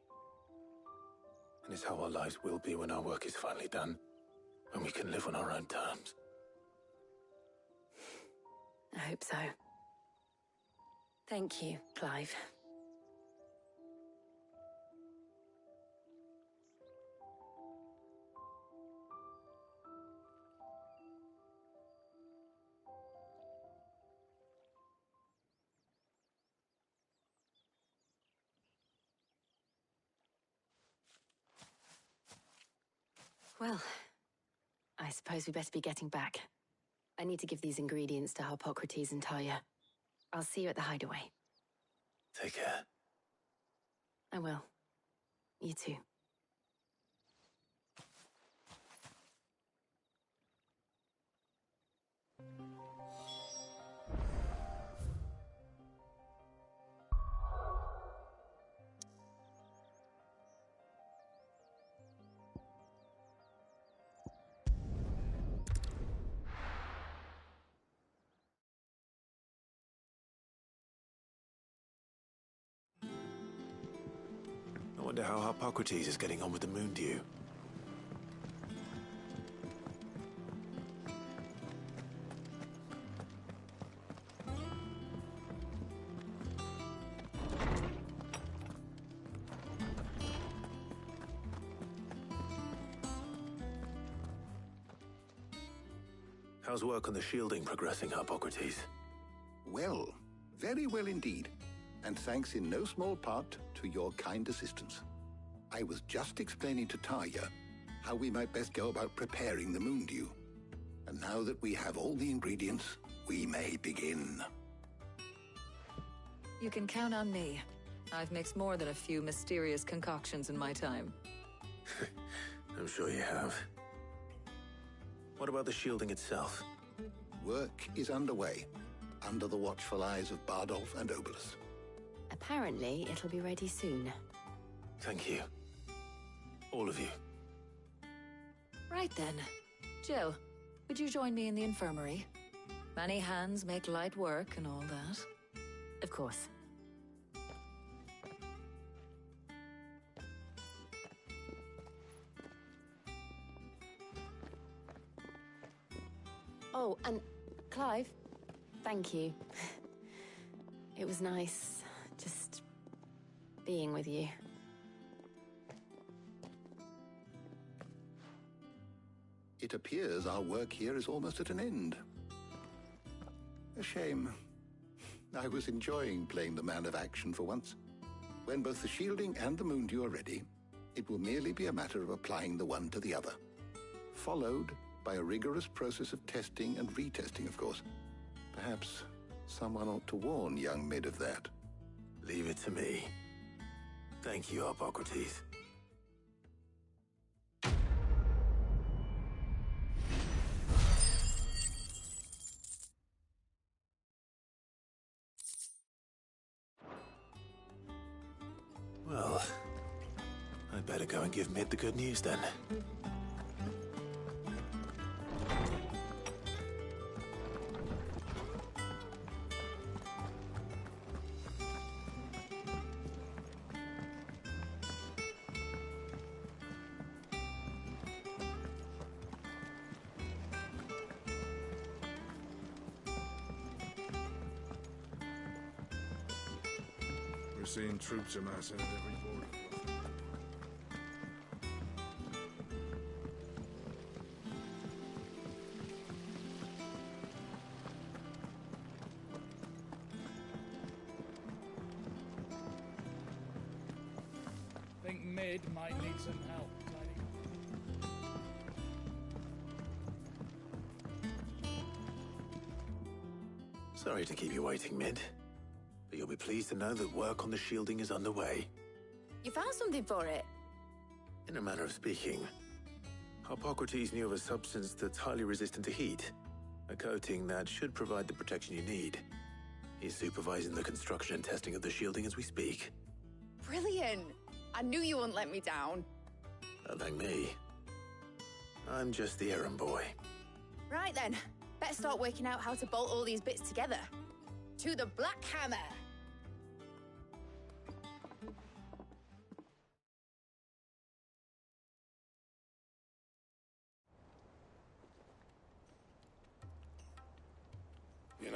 B: And it's how our lives will be when our work is finally done. When we can live on our own terms.
U: I hope so. Thank you, Clive. Well, I suppose we better be getting back. I need to give these ingredients to Harpocrates and Talia. I'll see you at the hideaway.
B: Take care.
U: I will. You too.
B: I wonder how Harpocrates is getting on with the Moondew. How's work on the shielding progressing, Harpocrates?
C: Well, very well indeed. And thanks in no small part to your kind assistance. I was just explaining to Talia how we might best go about preparing the Moondew. And now that we have all the ingredients, we may begin.
E: You can count on me. I've mixed more than a few mysterious concoctions in my time.
B: I'm sure you have. What about the shielding itself?
C: Work is underway, under the watchful eyes of Bardolph and Obolus.
U: Apparently, it'll be ready soon.
B: Thank you. All of you.
E: Right then. Jill, would you join me in the infirmary? Many hands make light work and all that.
U: Of course. Oh, and Clive, thank you. It was nice just being with you.
C: It appears our work here is almost at an end. A shame. I was enjoying playing the man of action for once. When both the shielding and the Moondew are ready, it will merely be a matter of applying the one to the other. Followed by a rigorous process of testing and retesting, of course. Perhaps someone ought to warn young Mid of that.
B: Leave it to me. Thank you, Harpocrates. Well, I'd better go and give Mid the good news then.
T: We're seeing troops amassing at every border.
O: Think Mid might need some help tidying up.
B: Sorry to keep you waiting, Mid. But you'll be pleased to know that work on the shielding is underway.
Q: You found something for it?
B: In a manner of speaking, Harpocrates knew of a substance that's highly resistant to heat. A coating that should provide the protection you need. He's supervising the construction and testing of the shielding as we speak.
Q: Brilliant! I knew you wouldn't let me down.
B: Don't thank me. I'm just the errand boy.
Q: Right then, better start working out how to bolt all these bits together. To the Black Hammer!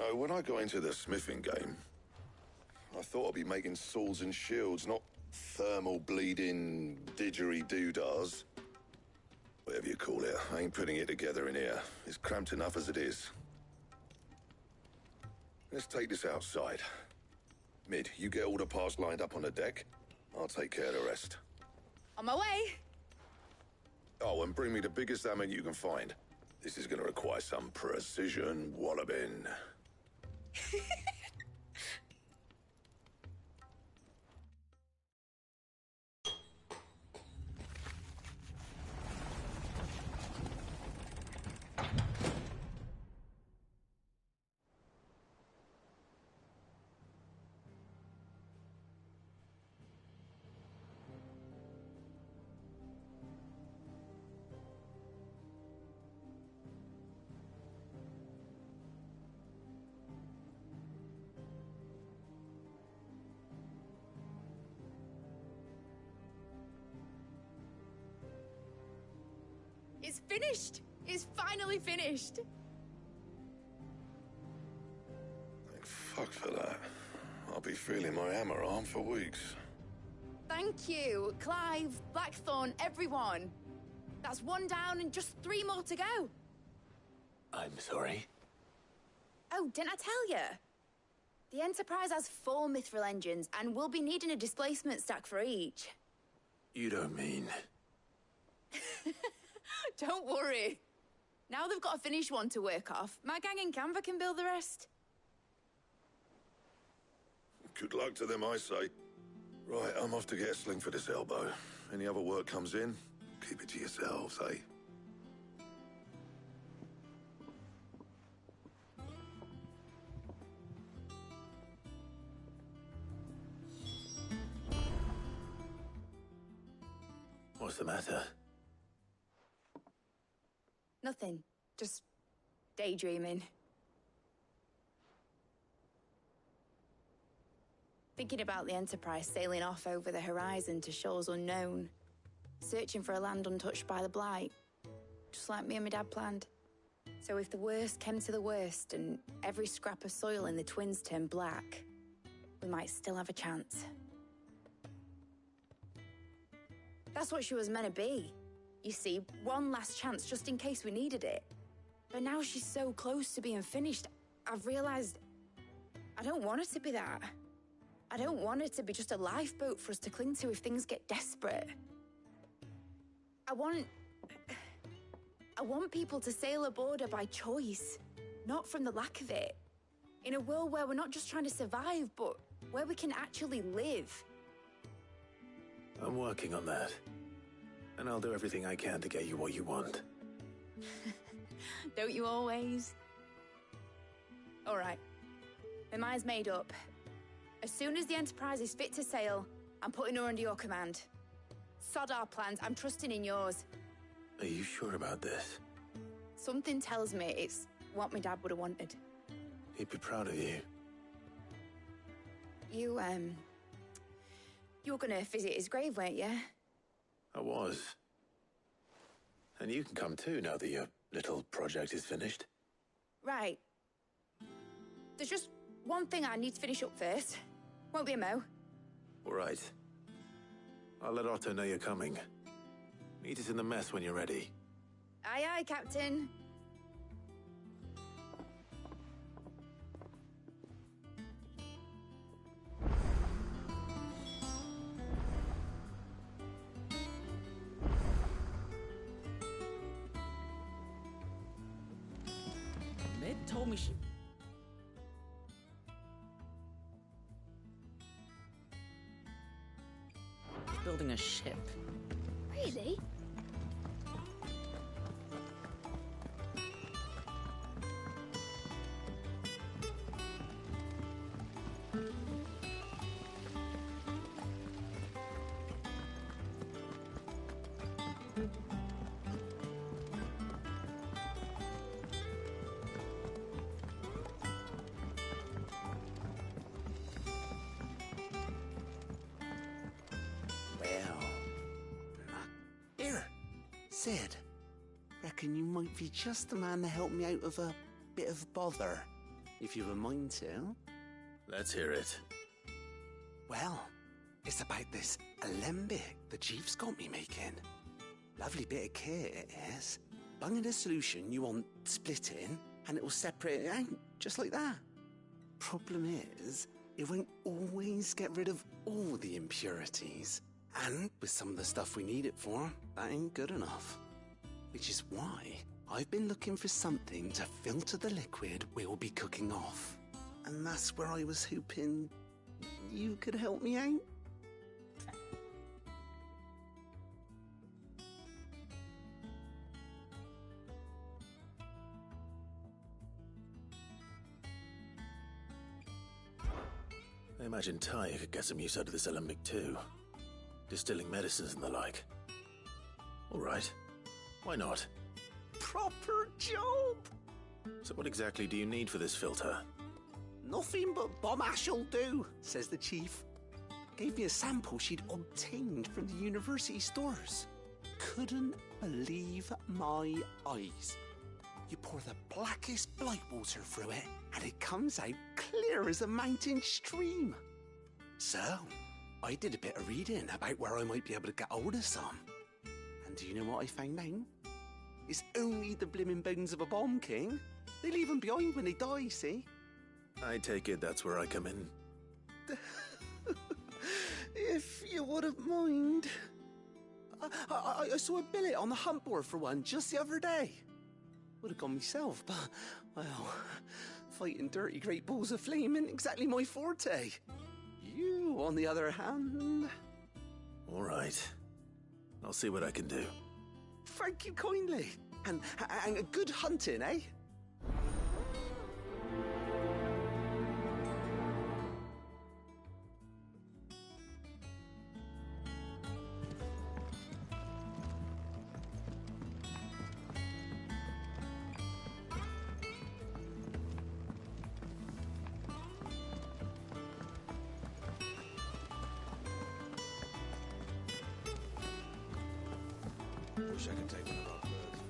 F: know, when I got into the smithing game, I thought I'd be making swords and shields, not thermal bleeding didgeridoo-dahs. Whatever you call it, I ain't putting it together in here. It's cramped enough as it is. Let's take this outside. Mid, you get all the parts lined up on the deck. I'll take care of the rest.
Q: On my way.
F: Oh, and bring me the biggest hammer you can find. This is gonna require some precision walloping.
Q: It's finished! It's finally finished!
F: Thank fuck for that. I'll be feeling my hammer arm for weeks.
Q: Thank you, Clive, Blackthorn, everyone. That's one down and just 3 more to go.
B: I'm sorry.
Q: Oh, didn't I tell you? The Enterprise has 4 mithril engines, and we'll be needing a displacement stack for each.
B: You don't mean...
Q: Don't worry. Now they've got a finished one to work off. My gang in Canva can build the rest.
F: Good luck to them, I say. Right, I'm off to get a sling for this elbow. Any other work comes in, keep it to yourselves, eh?
B: What's the matter?
Q: Nothing. Just daydreaming. Thinking about the Enterprise sailing off over the horizon to shores unknown. Searching for a land untouched by the Blight. Just like me and my dad planned. So if the worst came to the worst and every scrap of soil in the Twins turned black, we might still have a chance. That's what she was meant to be. You see, one last chance just in case we needed it. But now she's so close to being finished, I've realized I don't want it to be that. I don't want it to be just a lifeboat for us to cling to if things get desperate. I want people to sail aboard her by choice, not from the lack of it. In a world where we're not just trying to survive, but where we can actually live.
B: I'm working on that. And I'll do everything I can to get you what you want.
Q: Don't you always? All right. My mind's made up. As soon as the Enterprise is fit to sail, I'm putting her under your command. Sod our plans, I'm trusting in yours.
B: Are you sure about this?
Q: Something tells me it's what my dad would have wanted.
B: He'd be proud of you.
Q: You were gonna visit his grave, weren't you?
B: I was. And you can come too now that your little project is finished.
Q: Right. There's just one thing I need to finish up first. Won't be a mo.
B: All right. I'll let Otto know you're coming. Meet us in the mess when you're ready.
Q: Aye, aye, Captain.
G: Mid told me she... She's building a ship.
D: Really?
M: Sid, reckon you might be just the man to help me out of a bit of bother.
K: if you've a mind to.
B: Let's hear it.
K: Well, it's about this alembic the chief's got me making. Lovely bit of kit it is. Bung in a solution you want splitting, and it will separate it out, just like that. Problem is, it won't always get rid of all the impurities. And with some of the stuff we need it for, that ain't good enough. Which is why I've been looking for something to filter the liquid we'll be cooking off. And that's where I was hoping you could help me out.
B: I imagine Ty could get some use out of this alembic too. Distilling medicines and the like. All right. Why not?
K: Proper job!
B: So what exactly do you need for this filter?
K: Nothing but bomb ash'll do, says the chief. Gave me a sample she'd obtained from the university stores. Couldn't believe my eyes. You pour the blackest blight water through it, and it comes out clear as a mountain stream. So, I did a bit of reading about where I might be able to get hold of some. And do you know what I found out? It's only the blimmin' bones of a bomb king. They leave them behind when they die, see?
B: I take it that's where I come in.
K: If you wouldn't mind. I saw a billet on the hunt board for one just the other day. Would have gone myself, but, well, fighting dirty great balls of flame ain't exactly my forte. You, on the other hand...
B: All right. I'll see what I can do.
K: Thank you kindly. And good hunting, eh?
T: Wish I could take one of our birds.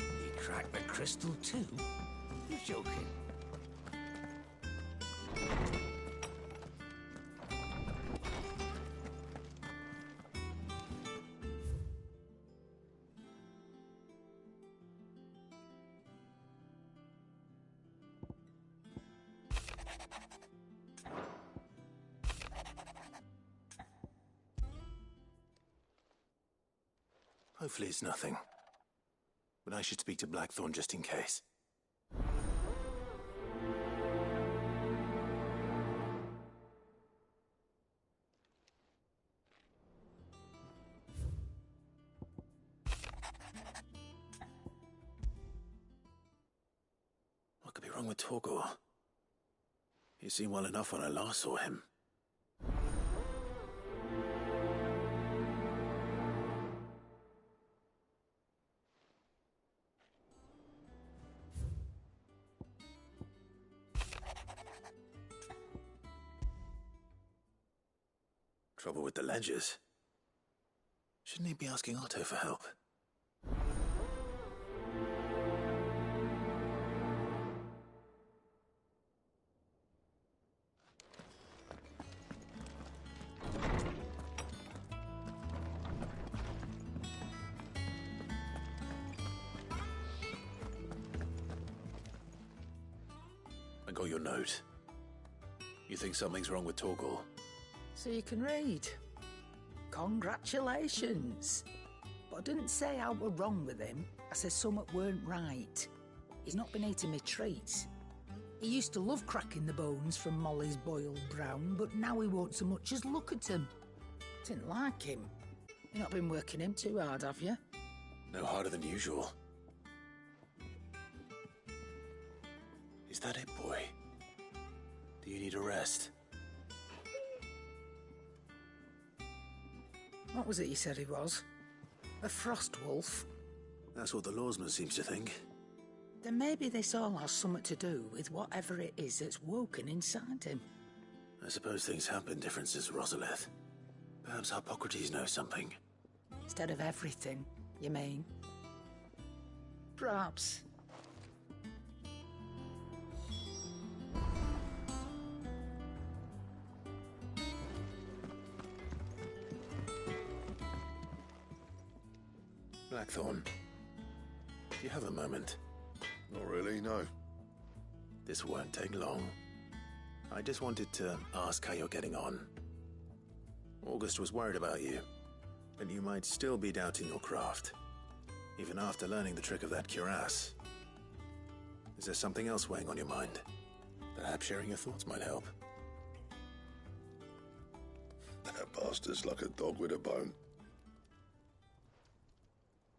M: You cracked the crystal too? You're joking.
B: Hopefully it's nothing. But I should speak to Blackthorn just in case. What could be wrong with Torgor? He seemed well enough when I last saw him. Trouble with the ledgers. Shouldn't he be asking Otto for help? I got your note. You think something's wrong with Torgor?
V: So you can read. Congratulations. But I didn't say I were wrong with him. I said something weren't right. He's not been eating me treats. He used to love cracking the bones from Molly's boiled brown, but now he won't so much as look at them. Didn't like him. You've not been working him too hard, have you?
B: No harder than usual. Is that it, boy? Do you need a rest?
V: What was it you said he was? A frost wolf?
B: That's what the lawsman seems to think.
V: Then maybe this all has something to do with whatever it is that's woken inside him.
B: I suppose things have been different since Rosalith. Perhaps Hippocrates knows something.
V: Instead of everything, you mean? Perhaps.
B: Blackthorn, do you have a moment?
F: Not really, no.
B: This won't take long. I just wanted to ask how you're getting on. August was worried about you, but you might still be doubting your craft, even after learning the trick of that cuirass. Is there something else weighing on your mind? Perhaps sharing your thoughts might help.
F: That bastard's like a dog with a bone.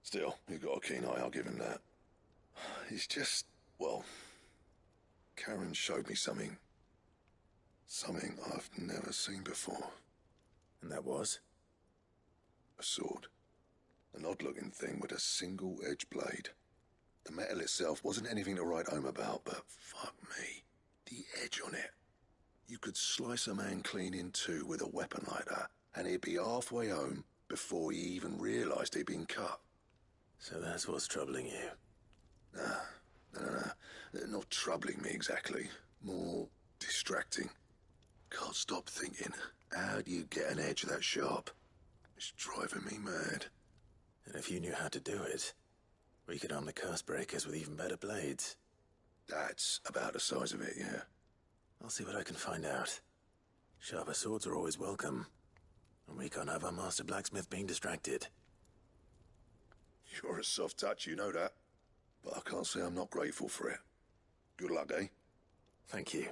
F: Still, he's got a keen eye, I'll give him that. He's just, well, Karen showed me something. Something I've never seen before.
B: And that was?
F: A sword. An odd-looking thing with a single-edged blade. The metal itself wasn't anything to write home about, but fuck me, the edge on it. You could slice a man clean in two with a weapon like that, and he'd be halfway home before he even realised he'd been cut.
B: So that's what's troubling you?
F: No. Not troubling me exactly. More distracting. Can't stop thinking, how do you get an edge that sharp? It's driving me mad.
B: And if you knew how to do it, we could arm the curse breakers with even better blades.
F: That's about the size of it, yeah.
B: I'll see what I can find out. Sharper swords are always welcome. And we can't have our master blacksmith being distracted.
F: You're a soft touch, you know that. But I can't say I'm not grateful for it. Good luck, eh?
B: Thank you.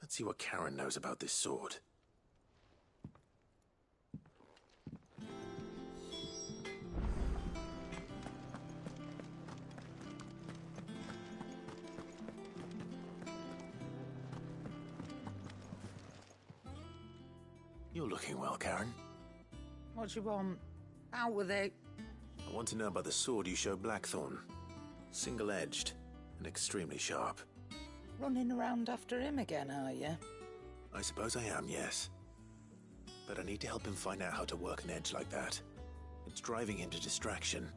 B: Let's see what Karen knows about this sword. You're looking well, Karen.
V: What do you want? Out with it.
B: I want to know about the sword you showed Blackthorn. Single-edged and extremely sharp.
V: Running around after him again, are you?
B: I suppose I am, yes. But I need to help him find out how to work an edge like that. It's driving him to distraction.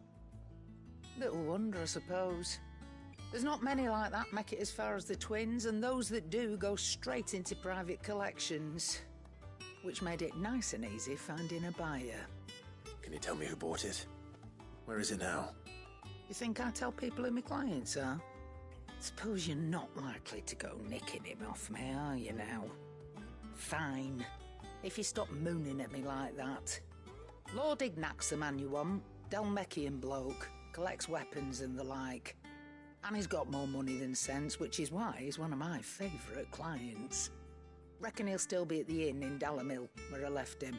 V: Little wonder, I suppose. There's not many like that make it as far as the twins, and those that do go straight into private collections. Which made it nice and easy finding a buyer.
B: Can you tell me who bought it? Where is it now?
V: You think I tell people who my clients are? Suppose you're not likely to go nicking him off me, are you now? Fine. If you stop mooning at me like that. Lord Ignac's the man you want. Dalmekian bloke. Collects weapons and the like. And he's got more money than sense, which is why he's one of my favourite clients. Reckon he'll still be at the inn in Dalamil, where I left him.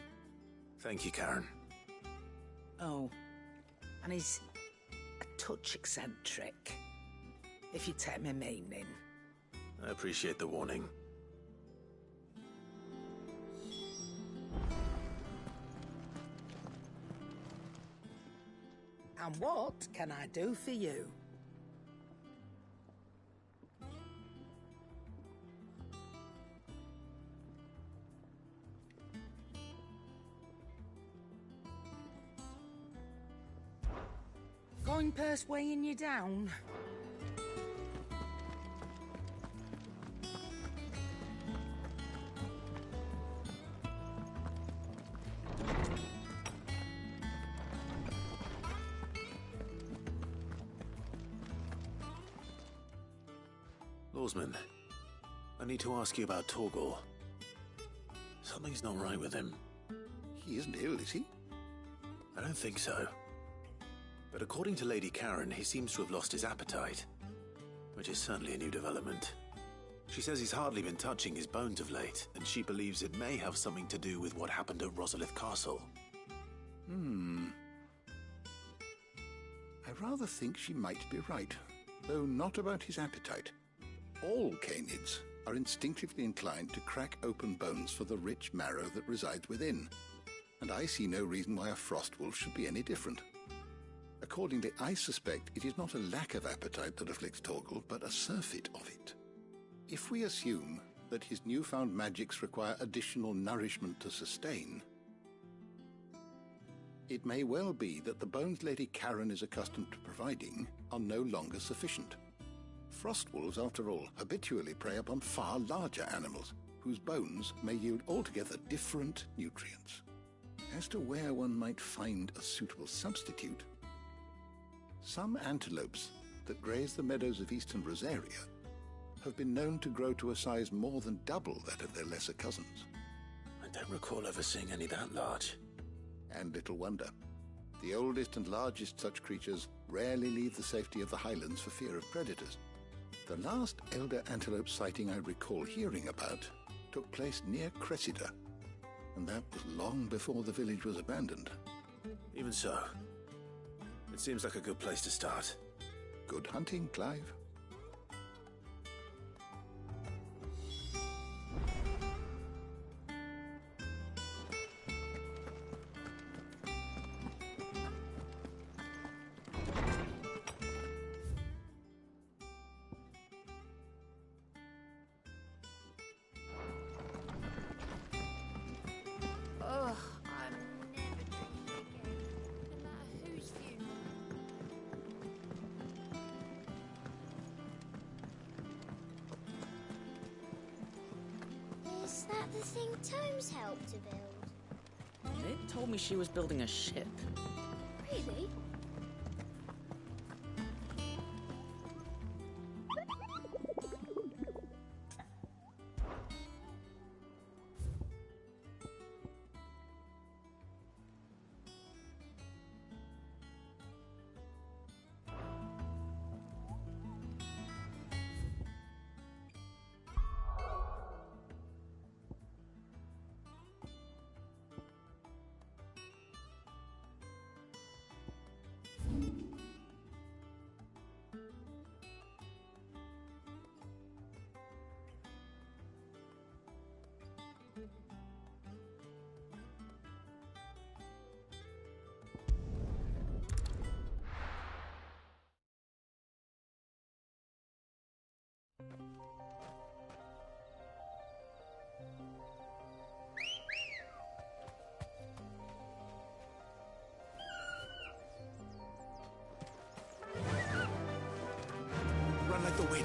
B: Thank you, Karen.
V: Oh, and he's a touch eccentric, if you take my meaning.
B: I appreciate the warning.
V: And what can I do for you? Coin purse weighing you down?
B: Lawsman, I need to ask you about Torgal. Something's not right with him.
C: He isn't ill, is he?
B: I don't think so. But according to Lady Karen, he seems to have lost his appetite, which is certainly a new development. She says he's hardly been touching his bones of late, and she believes it may have something to do with what happened at Rosalith Castle.
C: I rather think she might be right, though not about his appetite. All canids are instinctively inclined to crack open bones for the rich marrow that resides within, and I see no reason why a frost wolf should be any different. Accordingly, I suspect it is not a lack of appetite that afflicts Torgal, but a surfeit of it. If we assume that his newfound magics require additional nourishment to sustain, it may well be that the bones Lady Karen is accustomed to providing are no longer sufficient. Frost wolves, after all, habitually prey upon far larger animals, whose bones may yield altogether different nutrients. As to where one might find a suitable substitute, some antelopes that graze the meadows of eastern Rosaria have been known to grow to a size more than double that of their lesser cousins.
B: I don't recall ever seeing any that large.
C: And little wonder. The oldest and largest such creatures rarely leave the safety of the highlands for fear of predators. The last elder antelope sighting I recall hearing about took place near Cressida, and that was long before the village was abandoned.
B: Even so, it seems like a good place to start.
C: Good hunting, Clive.
D: Is that the thing Tomes helped to build?
G: They told me she was building a ship.
D: Really?
J: Run like the wind.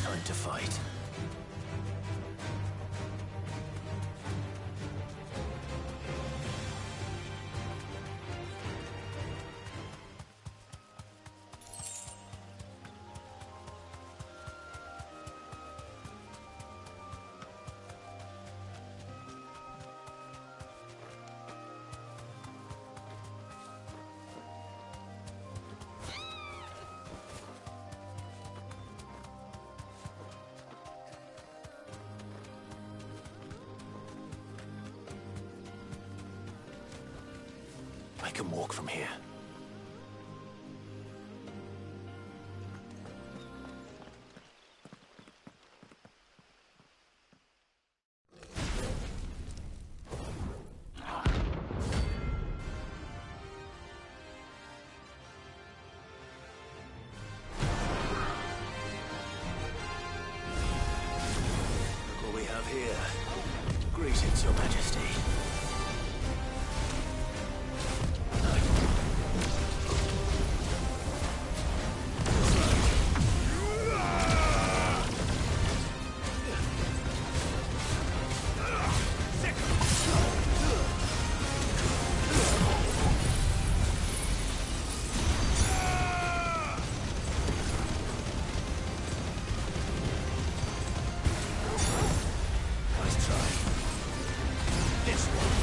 B: Time to fight. I can walk from here. Look what we have here. Greetings, Your Majesty. Nice try. This one.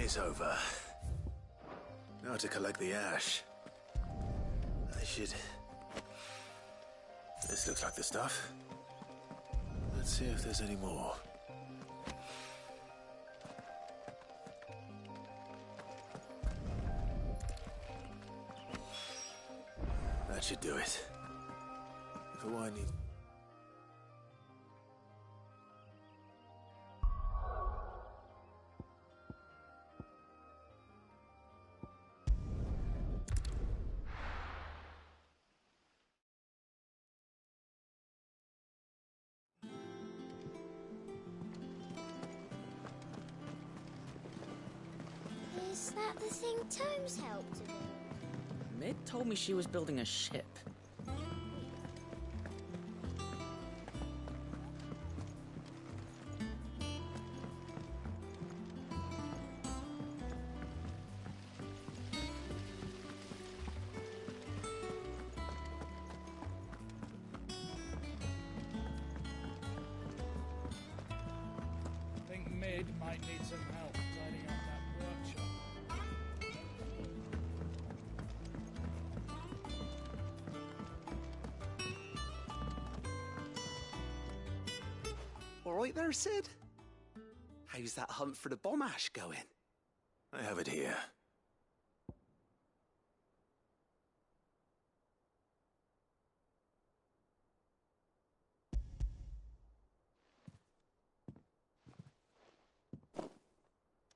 B: is over. Now to collect the ash. I should... This looks like the stuff. Let's see if there's any more. That should do it. If I need...
D: Is that the thing Tomes helped to build?
G: Mid told me she was building a ship.
O: I think Mid might need some help tidying up that workshop.
K: All right there, Sid? How's that hunt for the bomb ash going?
B: I have it here.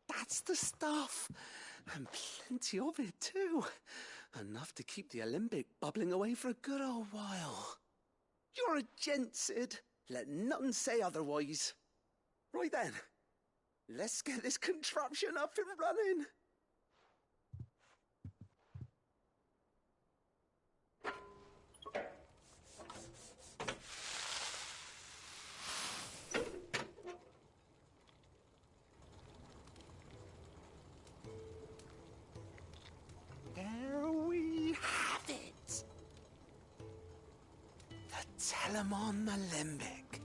K: That's the stuff. And plenty of it, too. Enough to keep the Alembic bubbling away for a good old while. You're a gent, Sid. Let nothing say otherwise. Right then, let's get this contraption up and running. There we have it. The Telemon Alembic.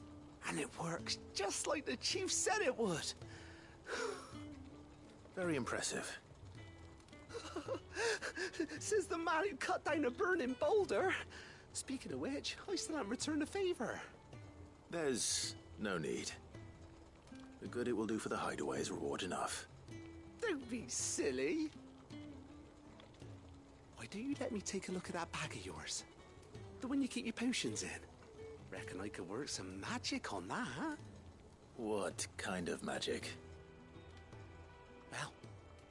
K: And it works just like the chief said it would.
B: Very impressive.
K: Says the man who cut down a burning boulder. Speaking of which, I still haven't returned the favor.
B: There's no need. The good it will do for the hideaway is reward enough.
K: Don't be silly. Why don't you let me take a look at that bag of yours? The one you keep your potions in. Reckon I could work some magic on that.
B: What kind of magic?
K: Well,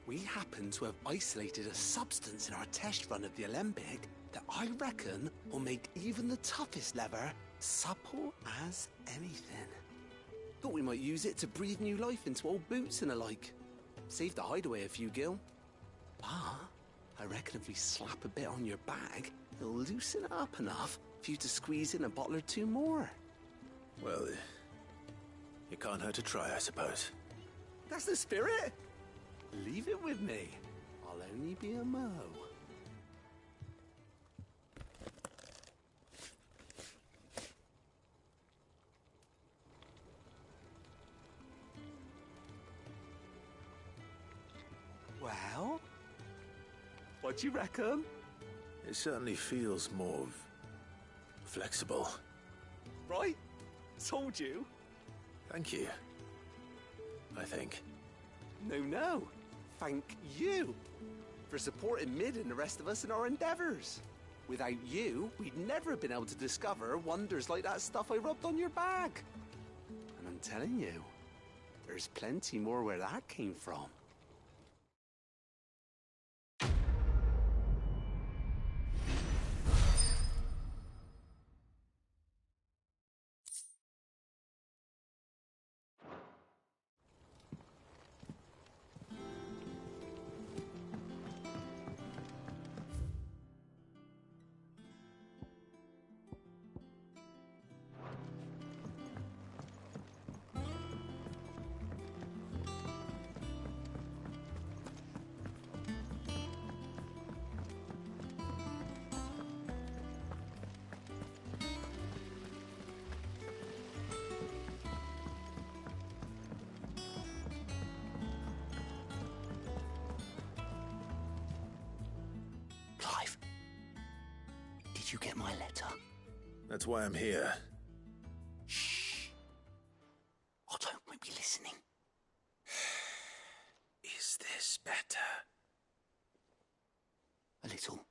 K: we happen to have isolated a substance in our test run of the Alembic that I reckon will make even the toughest leather supple as anything. Thought we might use it to breathe new life into old boots and the like. Save the hideaway a few gil. But I reckon if we slap a bit on your bag, it'll loosen it up enough for you to squeeze in a bottle or two more.
B: Well, it can't hurt to try, I suppose.
K: That's the spirit. Leave it with me. I'll only be a mo. Well, what do you reckon?
B: It certainly feels more flexible.
K: Right? Told you.
B: Thank you. I think.
K: No. Thank you for supporting Mid and the rest of us in our endeavors. Without you, we'd never have been able to discover wonders like that stuff I rubbed on your bag. And I'm telling you, there's plenty more where that came from.
I: Did you get my letter?
B: That's why I'm here.
I: Shh. Otto might be listening.
B: Is this better?
I: A little.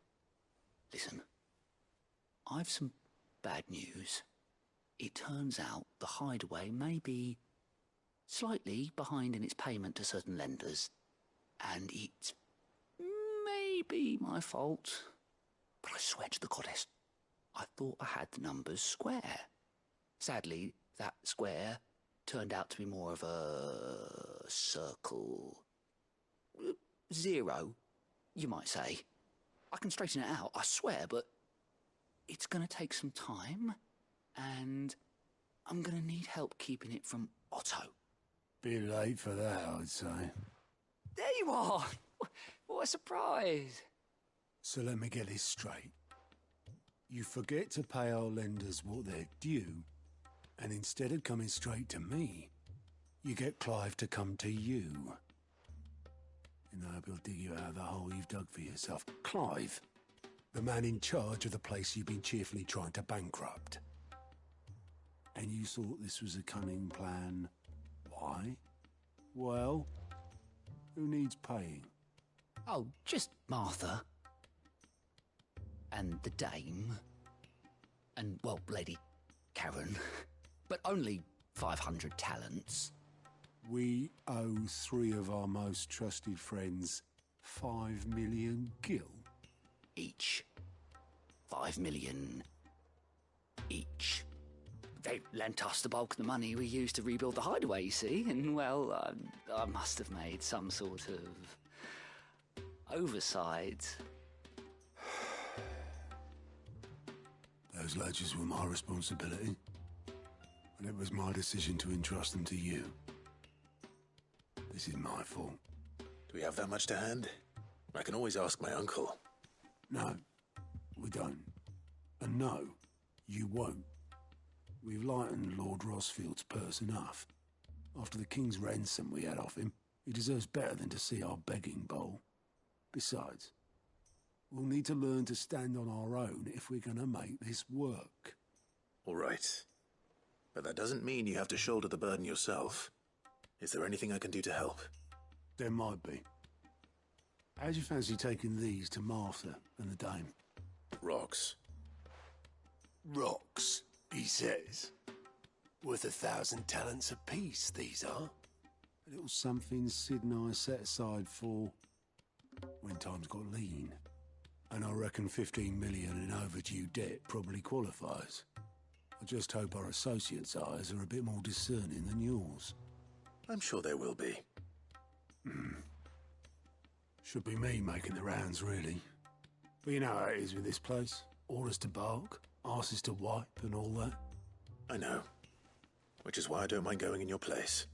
I: Listen. I've some bad news. It turns out the Hideaway may be slightly behind in its payment to certain lenders, and it may be my fault. But I swear to the goddess, I thought I had the numbers square. Sadly, that square turned out to be more of a circle. 0, you might say. I can straighten it out, I swear, but it's going to take some time, and I'm going to need help keeping it from Otto.
H: Bit late for that, I'd say.
I: There you are! What a surprise!
H: So let me get this straight. You forget to pay our lenders what they're due, and instead of coming straight to me, you get Clive to come to you. And I hope he'll dig you out of the hole you've dug for yourself. Clive, the man in charge of the place you've been cheerfully trying to bankrupt. And you thought this was a cunning plan. Why? Well, who needs paying?
I: Oh, just Martha. And the Dame. And, well, Lady Karen. But only 500 talents.
H: We owe 3 of our most trusted friends 5 million gil.
I: Each. 5 million each. They lent us the bulk of the money we used to rebuild the Hideaway, you see, and, well, I must have made some sort of oversight.
H: Those ledgers were my responsibility, and it was my decision to entrust them to you. This is my fault.
B: Do we have that much to hand? I can always ask my uncle.
H: No, we don't. And no, you won't. We've lightened Lord Rosfield's purse enough. After the king's ransom we had off him, he deserves better than to see our begging bowl. Besides, we'll need to learn to stand on our own if we're gonna make this work.
B: All right. But that doesn't mean you have to shoulder the burden yourself. Is there anything I can do to help?
H: There might be. How'd you fancy taking these to Martha and the Dame?
B: Rocks.
P: Rocks, he says. Worth 1,000 talents apiece, these are.
H: A little something Sid and I set aside for when times got lean. And I reckon 15 million in overdue debt probably qualifies. I just hope our associates' eyes are a bit more discerning than yours.
B: I'm sure there will be.
H: Should be me making the rounds, really. But you know how it is with this place. Orders to bark, arses to wipe, and all that.
B: I know. Which is why I don't mind going in your place.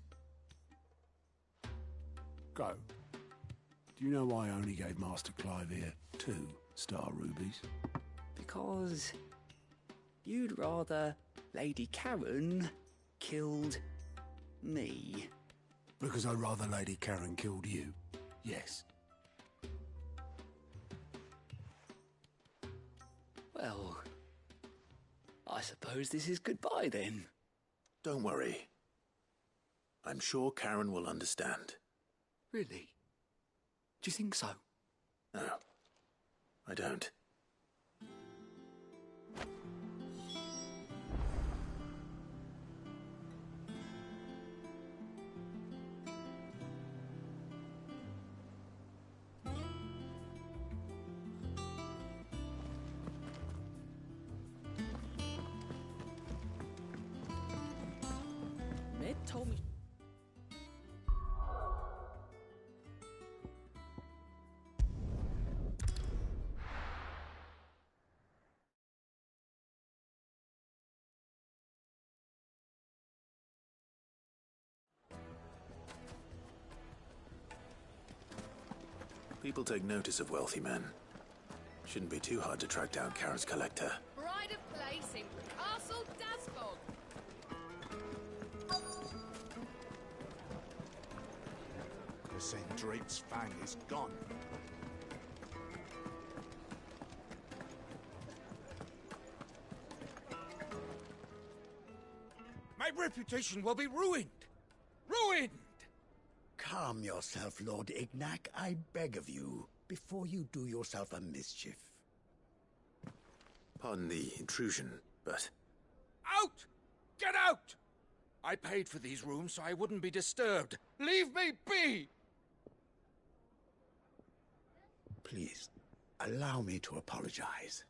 H: Go. Do you know why I only gave Master Clive here 2 star rubies?
I: Because you'd rather Lady Karen killed me.
H: Because I'd rather Lady Karen killed you. Yes.
I: Well, I suppose this is goodbye then.
B: Don't worry. I'm sure Karen will understand.
I: Really? Do you think so?
B: No, I don't.
L: Ned told me.
B: People take notice of wealthy men. Shouldn't be too hard to track down Karen's collector.
R: Pride of place in Castle Dasbog.
T: The St. Drake's Fang is gone.
J: reputation will be ruined. Ruined!
M: Calm yourself, Lord Ignac, I beg of you, before you do yourself a mischief.
B: Pardon the intrusion, but...
J: Out! Get out! I paid for these rooms so I wouldn't be disturbed. Leave me be!
M: Please, allow me to apologize.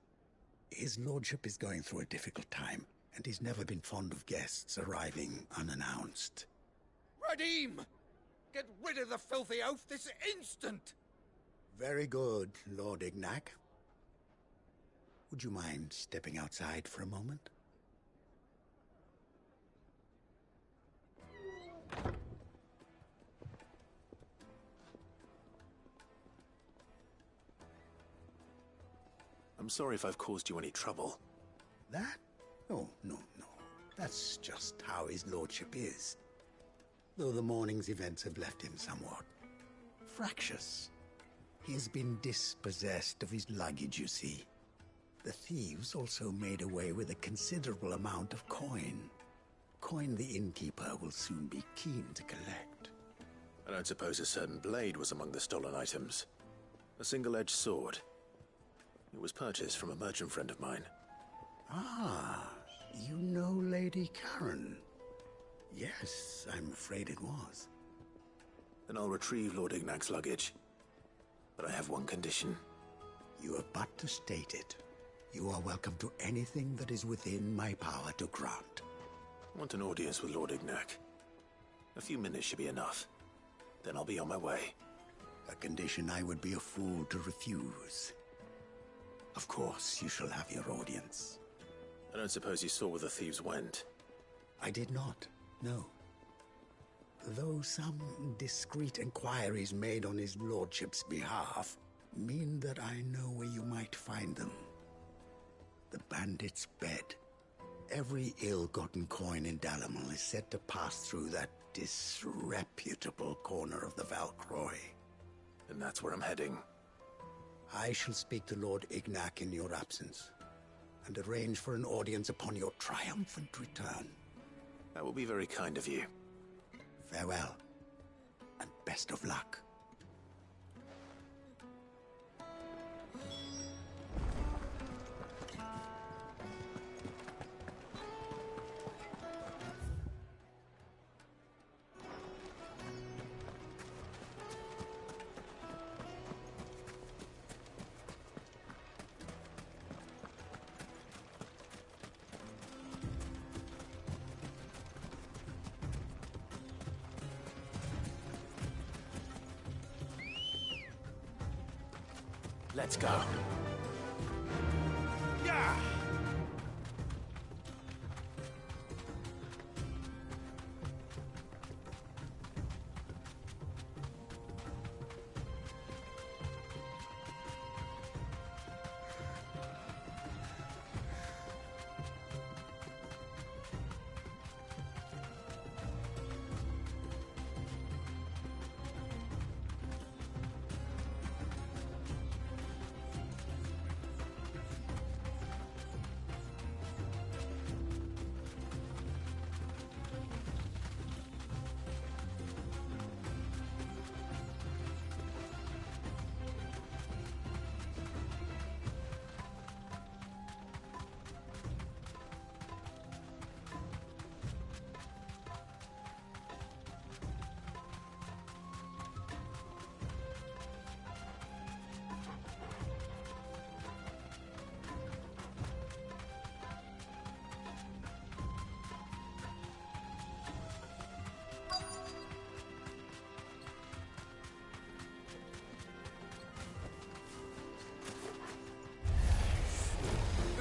M: His lordship is going through a difficult time, and he's never been fond of guests arriving unannounced.
J: Radim! Get rid of the filthy oaf this instant!
M: Very good, Lord Ignac. Would you mind stepping outside for a moment?
B: I'm sorry if I've caused you any trouble.
M: That? Oh, no. That's just how his lordship is. Though the morning's events have left him somewhat fractious. He has been dispossessed of his luggage, you see. The thieves also made away with a considerable amount of coin. Coin the innkeeper will soon be keen to collect.
B: I don't suppose a certain blade was among the stolen items. A single-edged sword. It was purchased from a merchant friend of mine.
M: Ah, you know Lady Karen. Yes, I'm afraid it was.
B: Then I'll retrieve Lord Ignac's luggage. But I have one condition.
M: You have but to state it. You are welcome to anything that is within my power to grant.
B: I want an audience with Lord Ignac. A few minutes should be enough. Then I'll be on my way.
M: A condition I would be a fool to refuse. Of course, you shall have your audience.
B: I don't suppose you saw where the thieves went?
M: I did not, no. Though some discreet inquiries made on his lordship's behalf mean that I know where you might find them. The bandit's bed. Every ill-gotten coin in Dalimil is said to pass through that disreputable corner of the Val Croix.
B: And that's where I'm heading.
M: I shall speak to Lord Ignac in your absence, and arrange for an audience upon your triumphant return.
B: That will be very kind of you.
M: Farewell, and best of luck.
B: Let's go.
J: Yeah!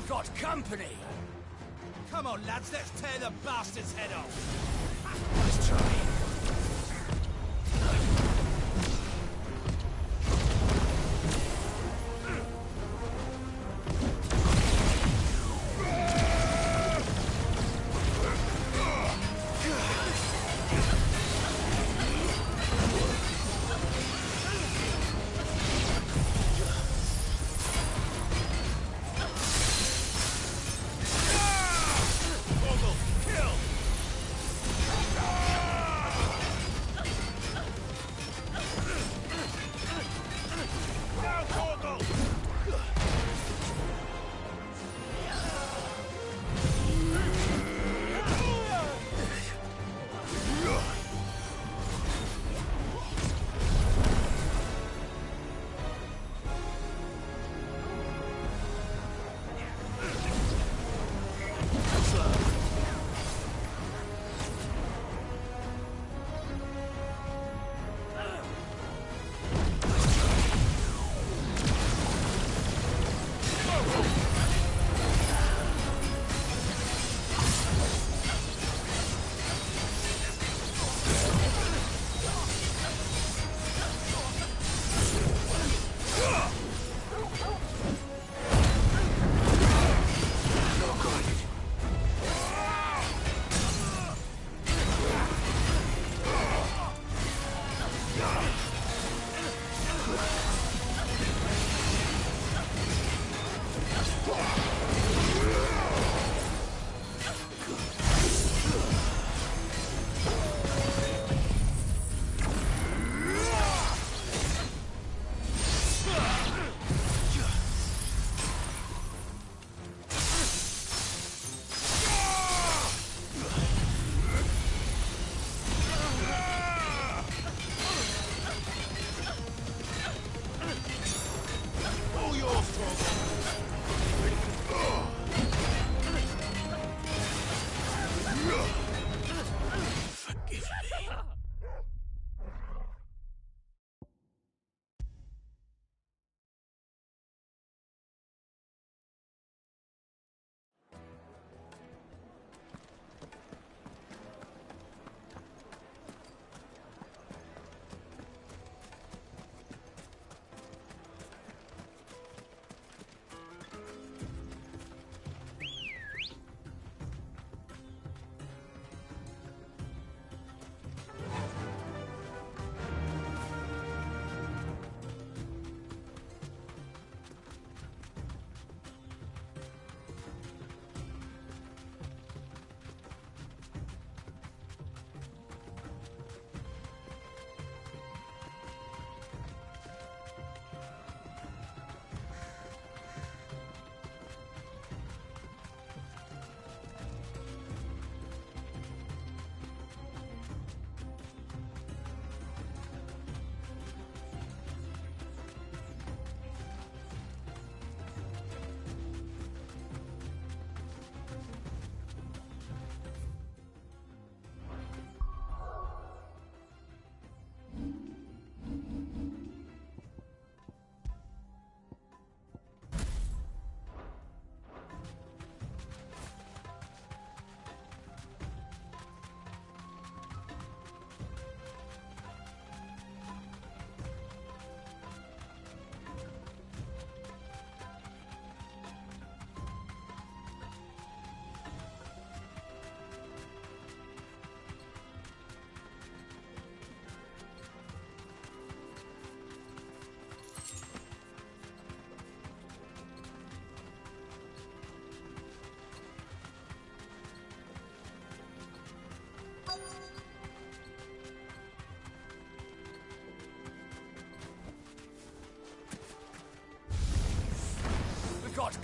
I: Got company!
J: Come on, lads, let's tear the bastard's head off!
I: Let's try.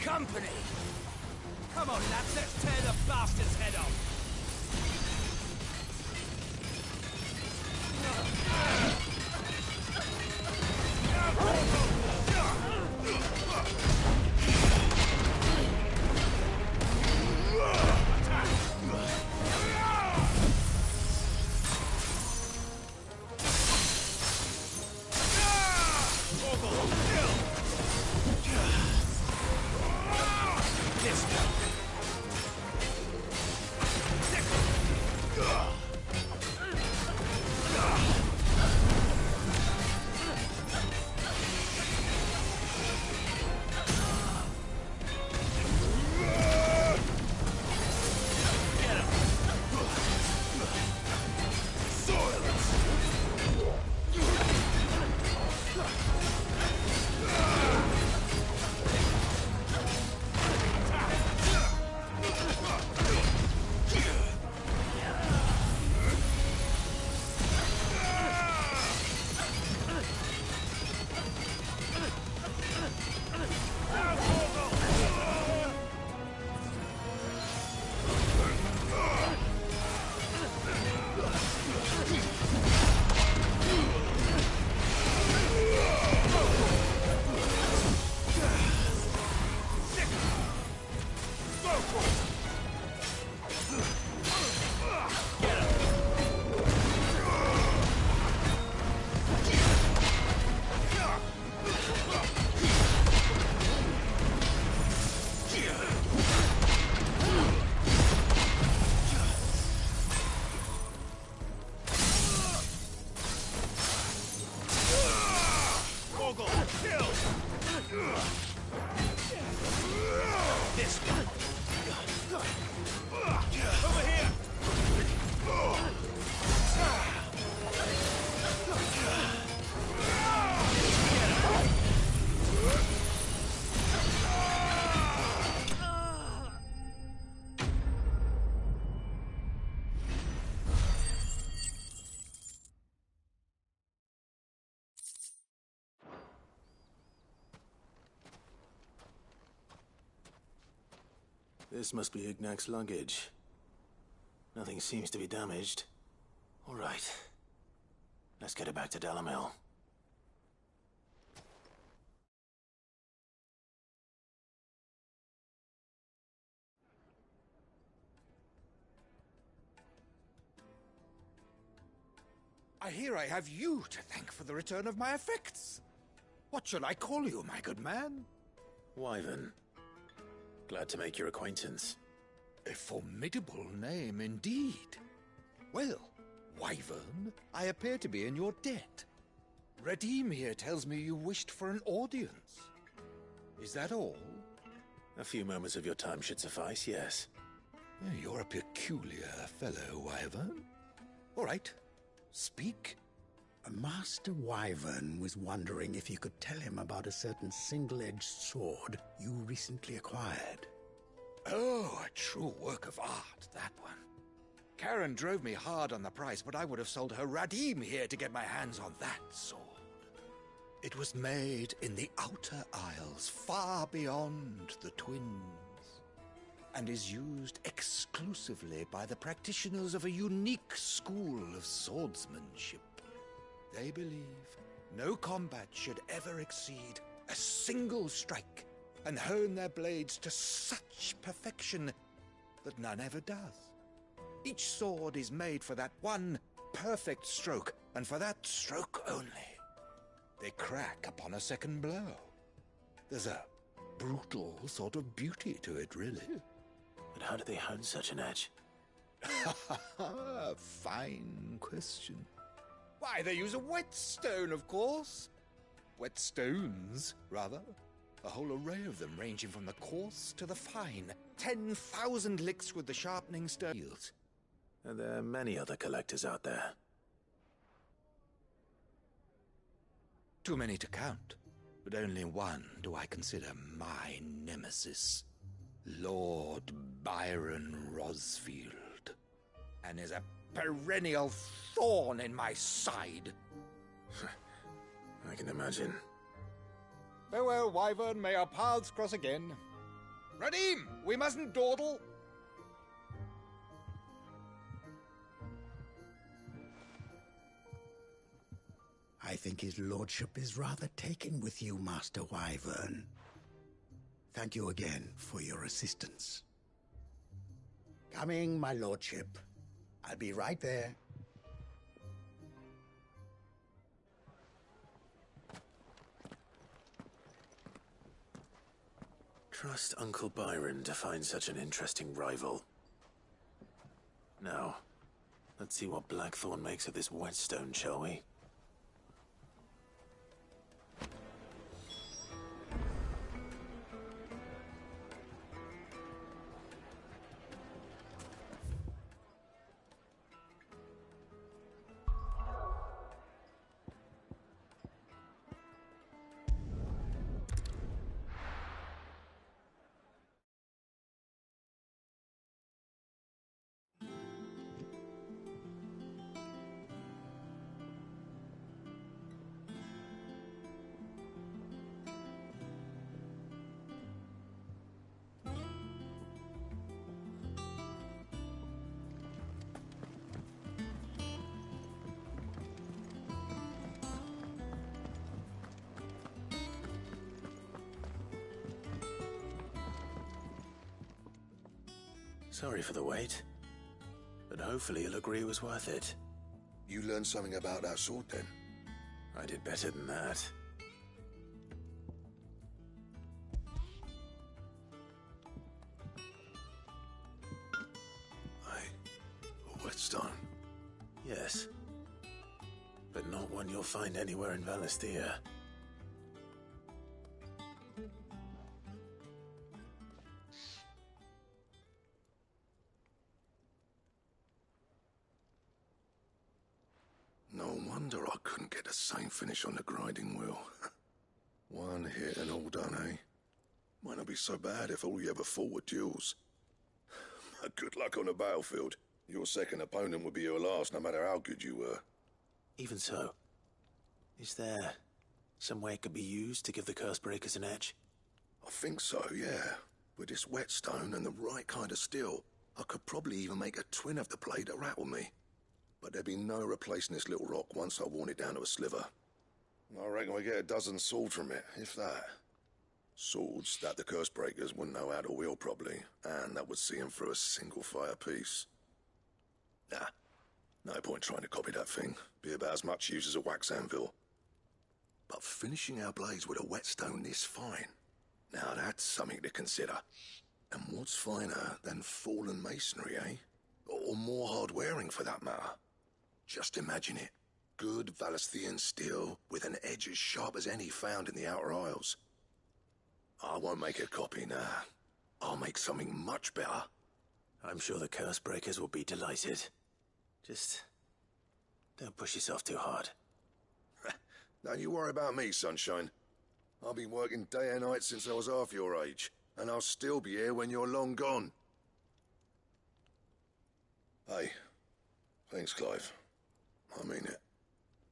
J: company! Come on, lads, let's tear the bastard's head off!
B: This must be Ignac's luggage. Nothing seems to be damaged. All right. Let's get it back to Dalamil.
A: I hear I have you to thank for the return of my effects. What shall I call you, my good man?
B: Wyvern. Glad to make your acquaintance.
A: A formidable name indeed. Well, Wyvern, I appear to be in your debt. Redeem here tells me you wished for an audience. Is that all?
B: A few moments of your time should suffice, yes.
A: You're a peculiar fellow, Wyvern. All right, speak.
M: Master Wyvern was wondering if you could tell him about a certain single-edged sword you recently acquired.
A: Oh, a true work of art, that one. Karen drove me hard on the price, but I would have sold her Radim here to get my hands on that sword. It was made in the Outer Isles, far beyond the Twins, and is used exclusively by the practitioners of a unique school of swordsmanship. They believe no combat should ever exceed a single strike, and hone their blades to such perfection that none ever does. Each sword is made for that one perfect stroke, and for that stroke only. They crack upon a second blow. There's a brutal sort of beauty to it, really.
B: But how do they hone such an edge?
A: Fine question. Why, they use a whetstone, of course. Whetstones, rather. A whole array of them, ranging from the coarse to the fine. 10,000 licks with the sharpening stones.
B: And there are many other collectors out there.
A: Too many to count, but only one do I consider my nemesis. Lord Byron Rosfield. And is a perennial thorn in my side.
B: I can imagine.
A: Farewell, Wyvern. May our paths cross again. Radim, we mustn't dawdle.
M: I think his lordship is rather taken with you, Master Wyvern. Thank you again for your assistance. Coming, my lordship. I'll be right there.
B: Trust Uncle Byron to find such an interesting rival. Now, let's see what Blackthorn makes of this whetstone, shall we? Sorry for the wait, but hopefully you'll agree it was worth it.
F: You learned something about that sword, then?
B: I did better than that.
F: A whetstone?
B: Yes, but not one you'll find anywhere in Valisthea.
F: No wonder I couldn't get the same finish on the grinding wheel. One hit and all done, eh? Might not be so bad if all you ever fought were duels. Good luck on the battlefield. Your second opponent would be your last, no matter how good you were.
B: Even so, is there some way it could be used to give the Cursebreakers an edge?
F: I think so, yeah. With this whetstone and the right kind of steel, I could probably even make a twin of the blade that rattled me. But there'd be no replacing this little rock once I worn it down to a sliver. I reckon we get a dozen swords from it, if that. Swords that the Cursebreakers wouldn't know how to wield properly, and that would see them through a single fire piece. Nah, no point trying to copy that thing. Be about as much use as a wax anvil. But finishing our blades with a whetstone this fine, now that's something to consider. And what's finer than fallen masonry, eh? Or more hard-wearing, for that matter. Just imagine it. Good Valisthean steel with an edge as sharp as any found in the Outer Isles. I won't make a copy, nah. I'll make something much better.
B: I'm sure the Cursebreakers will be delighted. Just don't push yourself too hard.
F: Don't you worry about me, Sunshine. I've been working day and night since I was half your age, and I'll still be here when you're long gone. Hey, thanks, Clive. I mean it.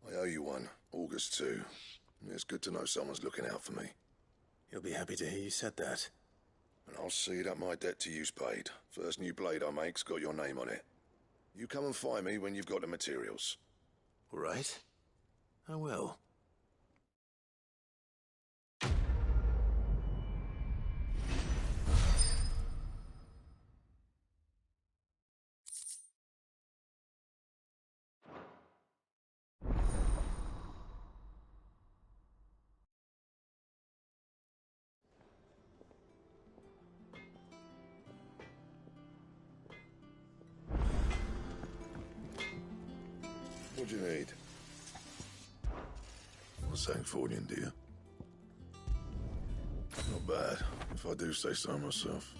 F: I owe you one, August too. It's good to know someone's looking out for me.
B: You'll be happy to hear you said that.
F: And I'll see that my debt to you's paid. First new blade I make's got your name on it. You come and find me when you've got the materials.
B: All right. I will.
F: What do you need? Sancfordian, do you? Not bad, if I do say so myself.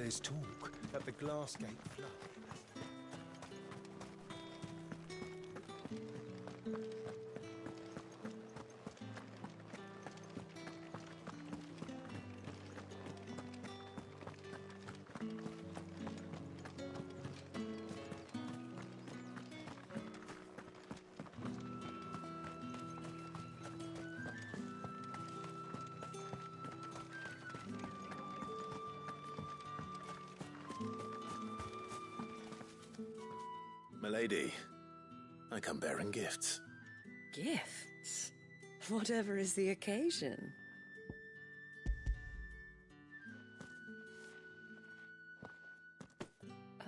P: There's talk that the Glassgate flood.
B: Milady, I come bearing gifts.
N: Gifts? Whatever is the occasion.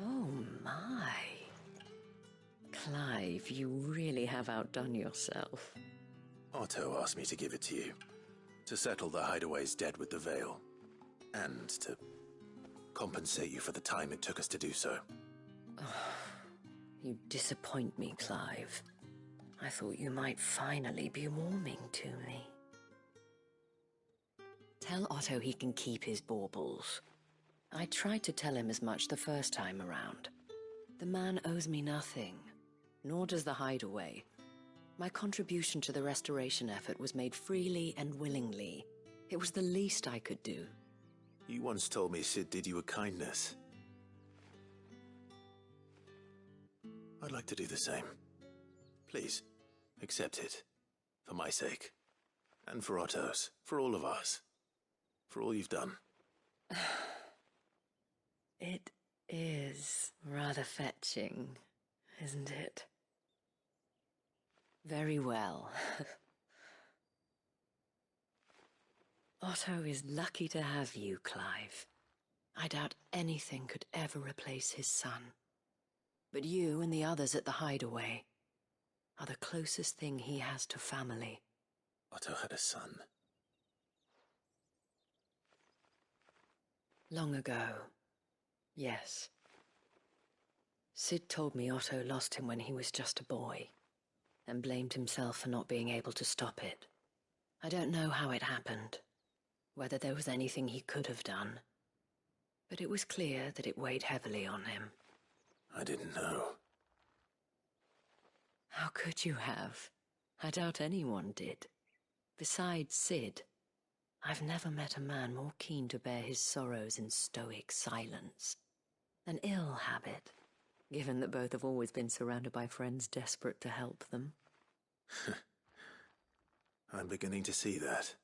N: Oh my. Clive, you really have outdone yourself.
B: Otto asked me to give it to you. To settle the Hideaway's debt with the Veil. And to compensate you for the time it took us to do so.
N: You disappoint me, Clive. I thought you might finally be warming to me. Tell Otto he can keep his baubles. I tried to tell him as much the first time around. The man owes me nothing, nor does the Hideaway. My contribution to the restoration effort was made freely and willingly. It was the least I could do.
B: You once told me Cid did you a kindness. I'd like to do the same. Please, accept it. For my sake. And for Otto's. For all of us. For all you've done.
N: It is rather fetching, isn't it? Very well. Otto is lucky to have you, Clive. I doubt anything could ever replace his son. But you and the others at the Hideaway are the closest thing he has to family.
B: Otto had a son.
N: Long ago, yes. Cid told me Otto lost him when he was just a boy, and blamed himself for not being able to stop it. I don't know how it happened, whether there was anything he could have done, but it was clear that it weighed heavily on him.
B: I didn't know.
N: How could you have? I doubt anyone did. Besides Cid, I've never met a man more keen to bear his sorrows in stoic silence. An ill habit, given that both have always been surrounded by friends desperate to help them.
B: I'm beginning to see that.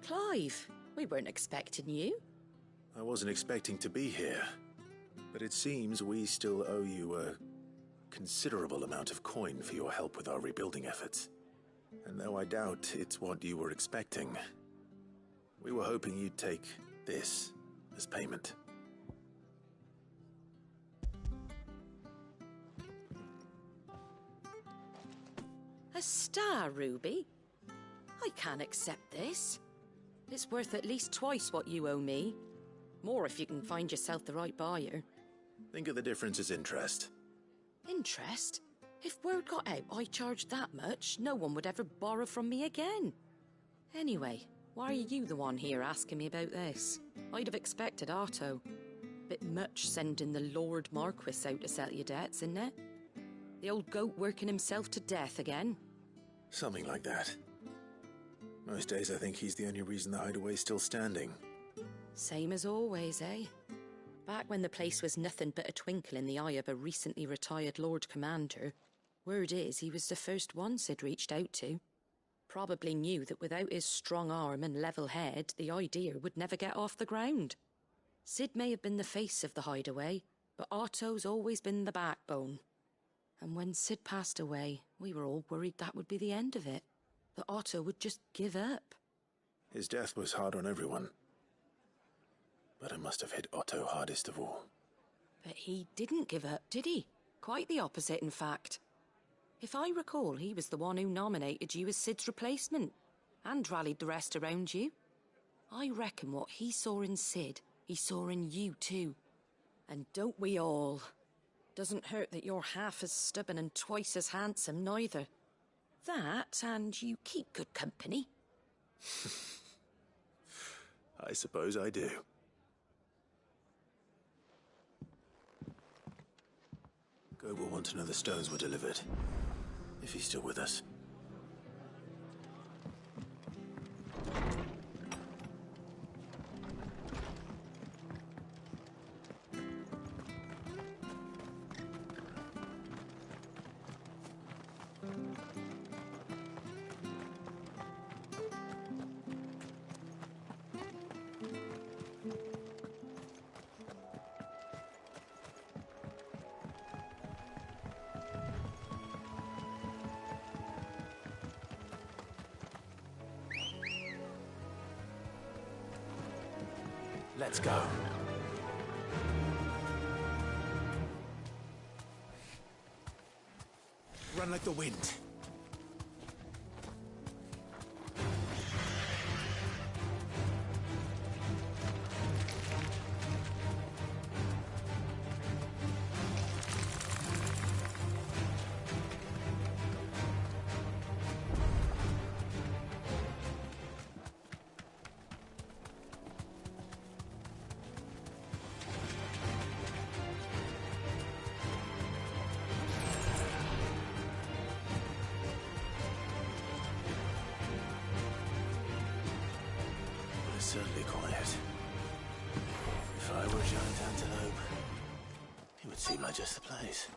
L: Clive, we weren't expecting you.
B: I wasn't expecting to be here, but it seems we still owe you a considerable amount of coin for your help with our rebuilding efforts. And though I doubt it's what you were expecting, we were hoping you'd take this as payment.
L: A star ruby? I can't accept this. It's worth at least twice what you owe me. More if you can find yourself the right buyer.
B: Think of the difference as interest.
L: Interest? If word got out I charged that much, no one would ever borrow from me again. Anyway, why are you the one here asking me about this? I'd have expected Otto. Bit much sending the Lord Marquis out to settle your debts, isn't it? The old goat working himself to death again.
B: Something like that. Most days I think he's the only reason the Hideaway's still standing.
L: Same as always, eh? Back when the place was nothing but a twinkle in the eye of a recently retired Lord Commander, word is he was the first one Cid reached out to. Probably knew that without his strong arm and level head, the idea would never get off the ground. Cid may have been the face of the Hideaway,
N: But Otto's always been the backbone. And when Sid passed away, we were all worried that would be the end of it. That Otto would just give up.
B: His death was hard on everyone. But it must have hit Otto hardest of all.
N: But he didn't give up, did he? Quite the opposite, in fact. If I recall, he was the one who nominated you as Sid's replacement, and rallied the rest around you. I reckon what he saw in Sid, he saw in you too. And don't we all? Doesn't hurt that you're half as stubborn and twice as handsome, neither. That, and you keep good company.
B: I suppose I do. Gob will want to know the stones were delivered, if he's still with us.
P: Let's go.
B: Run like the wind. Certainly quiet. If I were a giant antelope, it would seem like just the place.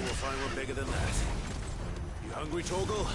B: We'll find one bigger than that. You hungry, Torgal?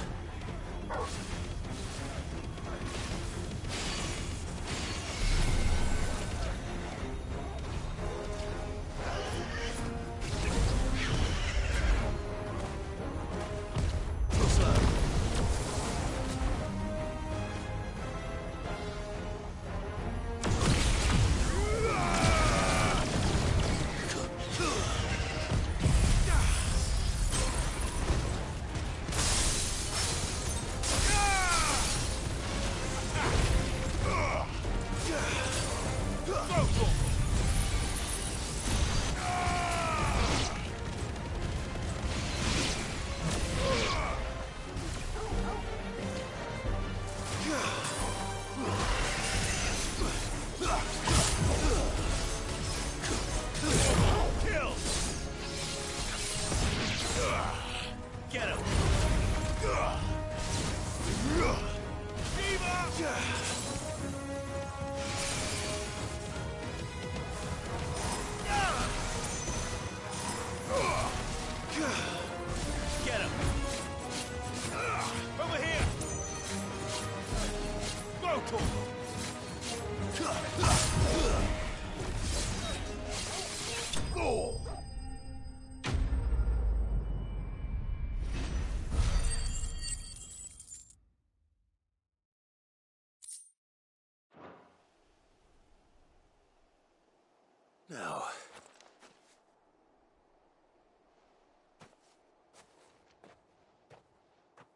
B: Now.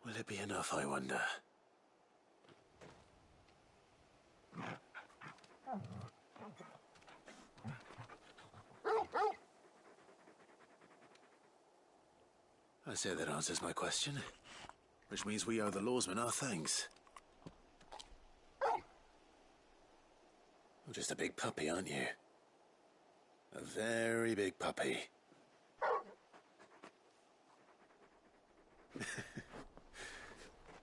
B: Will it be enough, I wonder? I say that answers my question. Which means we owe the lawsman our thanks. You're just a big puppy, aren't you? A very big puppy.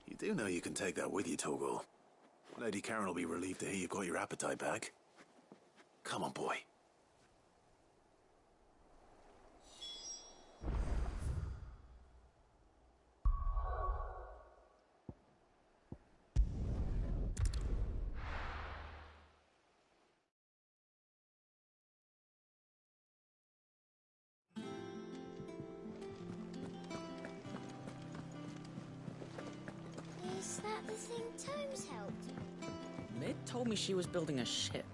B: You do know you can take that with you, Torgal. Lady Karen will be relieved to hear you've got your appetite back. Come on, boy.
D: Is that the thing Tomes helped?
G: Mid told me she was building a ship.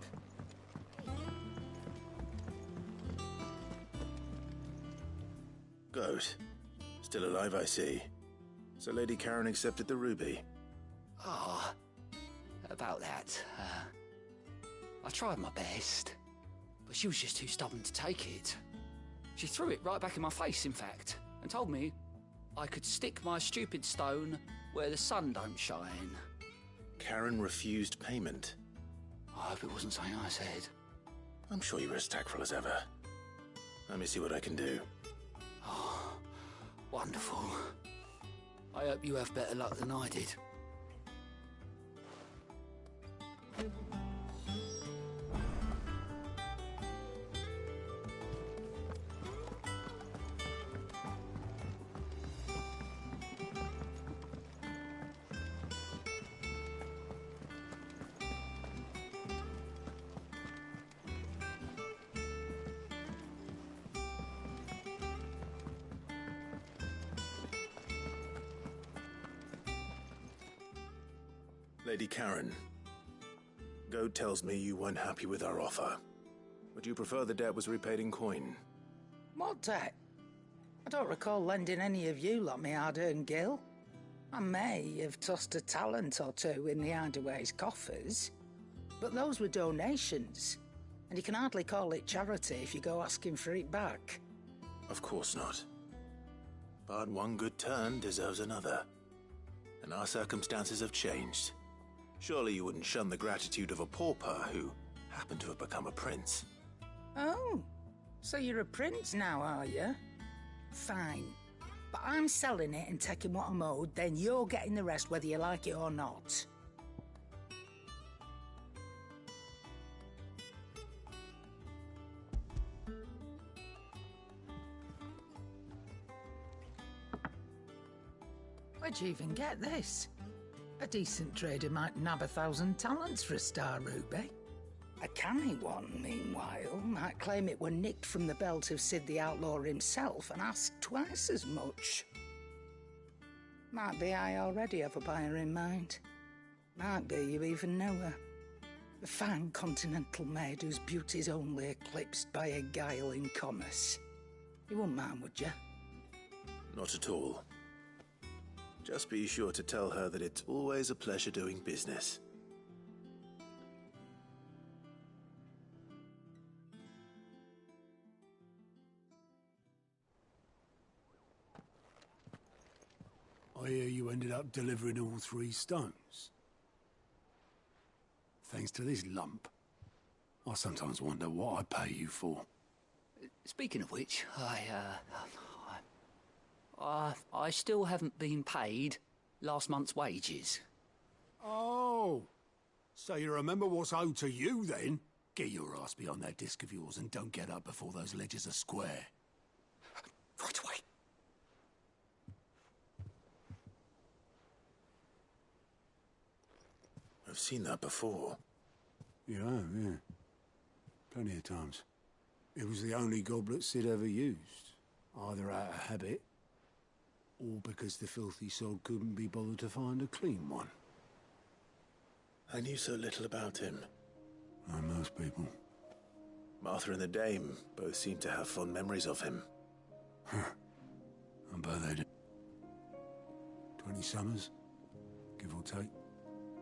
B: Goat. Still alive, I see. So Lady Karen accepted the ruby.
I: Ah, about that. I tried my best, but she was just too stubborn to take it. She threw it right back in my face, in fact, and told me I could stick my stupid stone where the sun don't shine.
B: Karen refused payment.
I: I hope it wasn't something I said.
B: I'm sure you were as tactful as ever. Let me see what I can do.
I: Oh, wonderful. I hope you have better luck than I did.
B: Lady Karen, Goat tells me you weren't happy with our offer. Would you prefer the debt was repaid in coin?
V: What debt? I don't recall lending any of you lot me hard-earned gil. I may have tossed a talent or two in the Hideaway's coffers, but those were donations, and you can hardly call it charity if you go asking for it back.
B: Of course not. But one good turn deserves another. And our circumstances have changed. Surely you wouldn't shun the gratitude of a pauper who happened to have become a prince.
V: Oh, so you're a prince now, are you? Fine. But I'm selling it and taking what I'm owed, then you're getting the rest whether you like it or not. Where'd you even get this? A decent trader might nab 1,000 talents for a star ruby. A canny one, meanwhile, might claim it were nicked from the belt of Sid the Outlaw himself and ask twice as much. Might be I already have a buyer in mind. Might be you even know her. A fine continental maid whose beauty's only eclipsed by a guile in commerce. You wouldn't mind, would you?
B: Not at all. Just be sure to tell her that it's always a pleasure doing business.
H: I hear you ended up delivering all 3 stones. Thanks to this lump. I sometimes wonder what I pay you for.
I: Speaking of which, I still haven't been paid last month's wages.
H: Oh, so you remember what's owed to you then? Get your ass behind that disc of yours and don't get up before those ledgers are square.
I: Right away.
B: I've seen that before.
H: You have, yeah. Plenty of times. It was the only goblet Sid ever used, either out of habit or because the filthy sod couldn't be bothered to find a clean one.
B: I knew so little about him.
H: Like most people.
B: Martha and the Dame both seem to have fond memories of him.
H: I bet they do. 20 summers, give or take.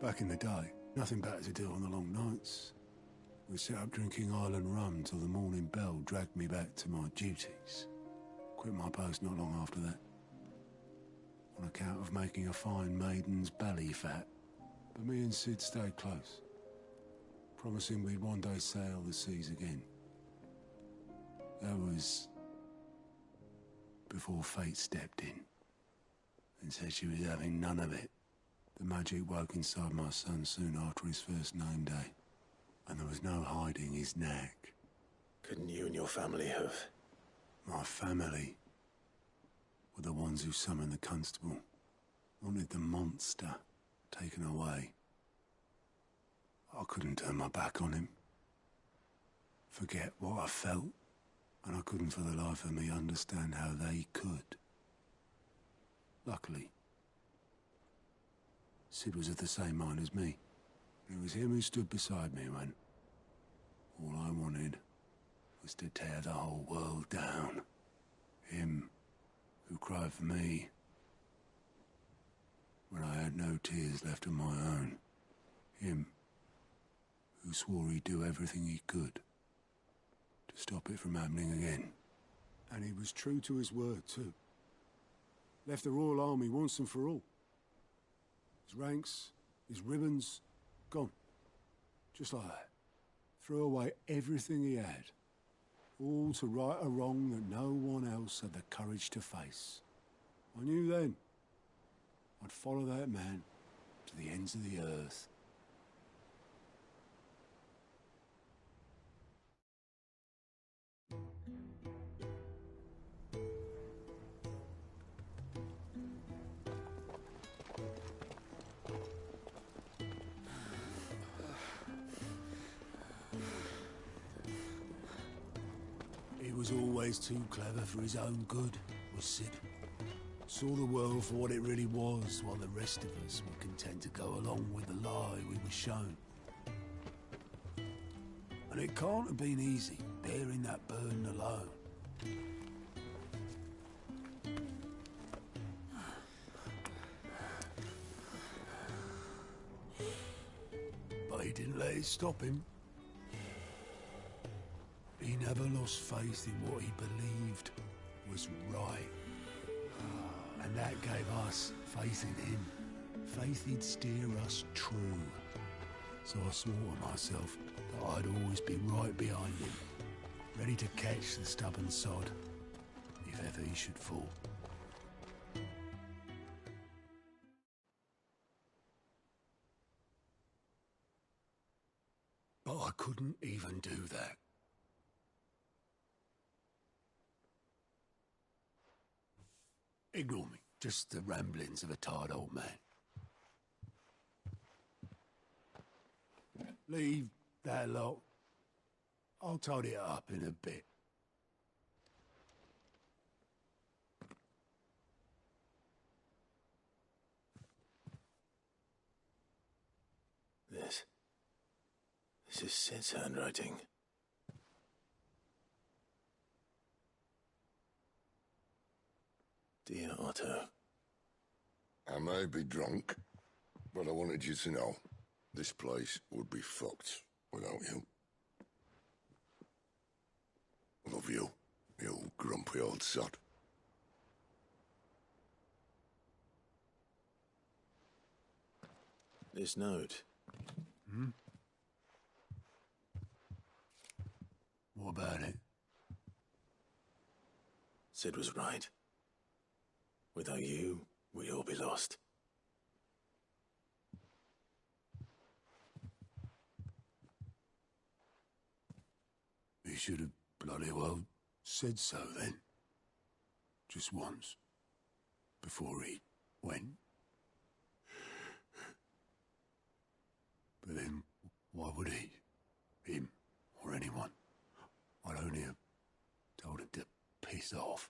H: Back in the day, nothing better to do on the long nights. We'd sit up drinking Island rum till the morning bell dragged me back to my duties. Quit my post not long after that. on account of making a fine maiden's belly fat. But me and Sid stayed close, promising we'd one day sail the seas again. That was before fate stepped in and said she was having none of it. The magic woke inside my son soon after his first name day, and there was no hiding his knack.
B: Couldn't you and your family have?
H: My family were the ones who summoned the constable, wanted the monster taken away. I couldn't turn my back on him, forget what I felt, and I couldn't for the life of me understand how they could. Luckily, Sid was of the same mind as me. It was him who stood beside me when all I wanted was to tear the whole world down. Him who cried for me when I had no tears left of my own. Him who swore he'd do everything he could to stop it from happening again. And he was true to his word, too. Left the Royal Army once and for all. His ranks, his ribbons, gone. Just like that. Threw away everything he had. All to right a wrong that no one else had the courage to face. I knew then I'd follow that man to the ends of the earth. He was always too clever for his own good, was Sid. Saw the world for what it really was, while the rest of us were content to go along with the lie we were shown. And it can't have been easy, bearing that burden alone. But he didn't let it stop him. He never lost faith in what he believed was right. And that gave us faith in him. Faith he'd steer us true. So I swore to myself that I'd always be right behind him, ready to catch the stubborn sod, if ever he should fall. But I couldn't even do that. Ignore me. Just the ramblings of a tired old man. Leave that lot. I'll tidy it up in a bit.
B: This is Sid's handwriting. Dear Otto.
F: I may be drunk, but I wanted you to know this place would be fucked without you. Love you, you grumpy old sod.
B: This note.
H: What about it?
B: Sid was right. Without you, we'd all be lost.
H: He should have bloody well said so then. Just once. Before he went. But then, why would he? Him, or anyone? I'd only have told him to piss off.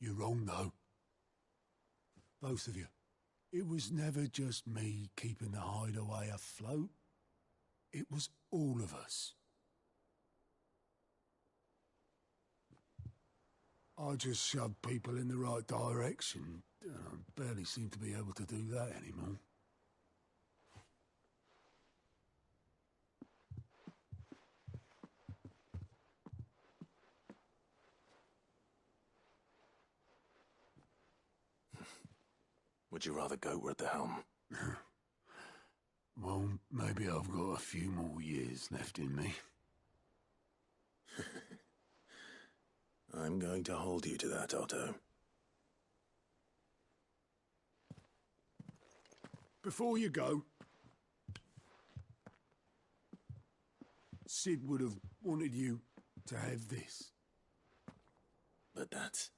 H: You're wrong, though. Both of you. It was never just me keeping the hideaway afloat. It was all of us. I just shoved people in the right direction. I barely seem to be able to do that anymore.
B: would you rather go at the helm?
H: Well, maybe I've got a few more years left in me.
B: I'm going to hold you to that, Otto.
H: Before you go, Sid would have wanted you to have this.
B: But that's...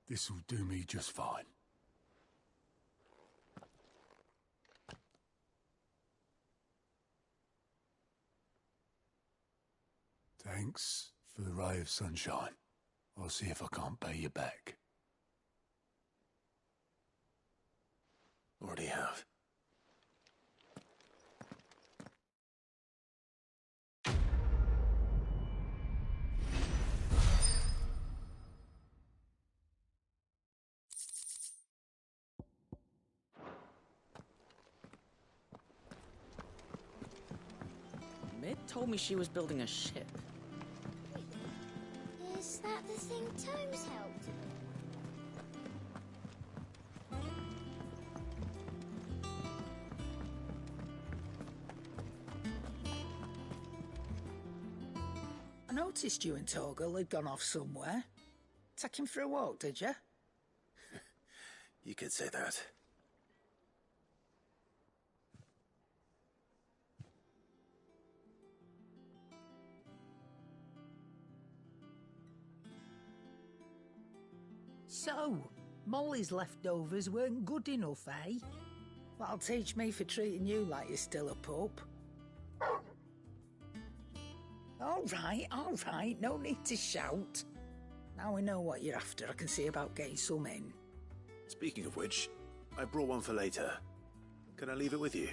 H: This'll do me just fine. Thanks for the ray of sunshine. I'll see if I can't pay you back.
B: Already have.
G: Mid told me she was building a ship.
D: Is that the thing Tomes helped with?
V: I noticed you and Torgal had gone off somewhere. Take him for a walk, did you?
B: You could say that.
V: So, Molly's leftovers weren't good enough, eh? That'll teach me for treating you like you're still a pup. All right, no need to shout. Now we know what you're after, I can see about getting some in.
B: Speaking of which, I brought one for later. Can I leave it with you?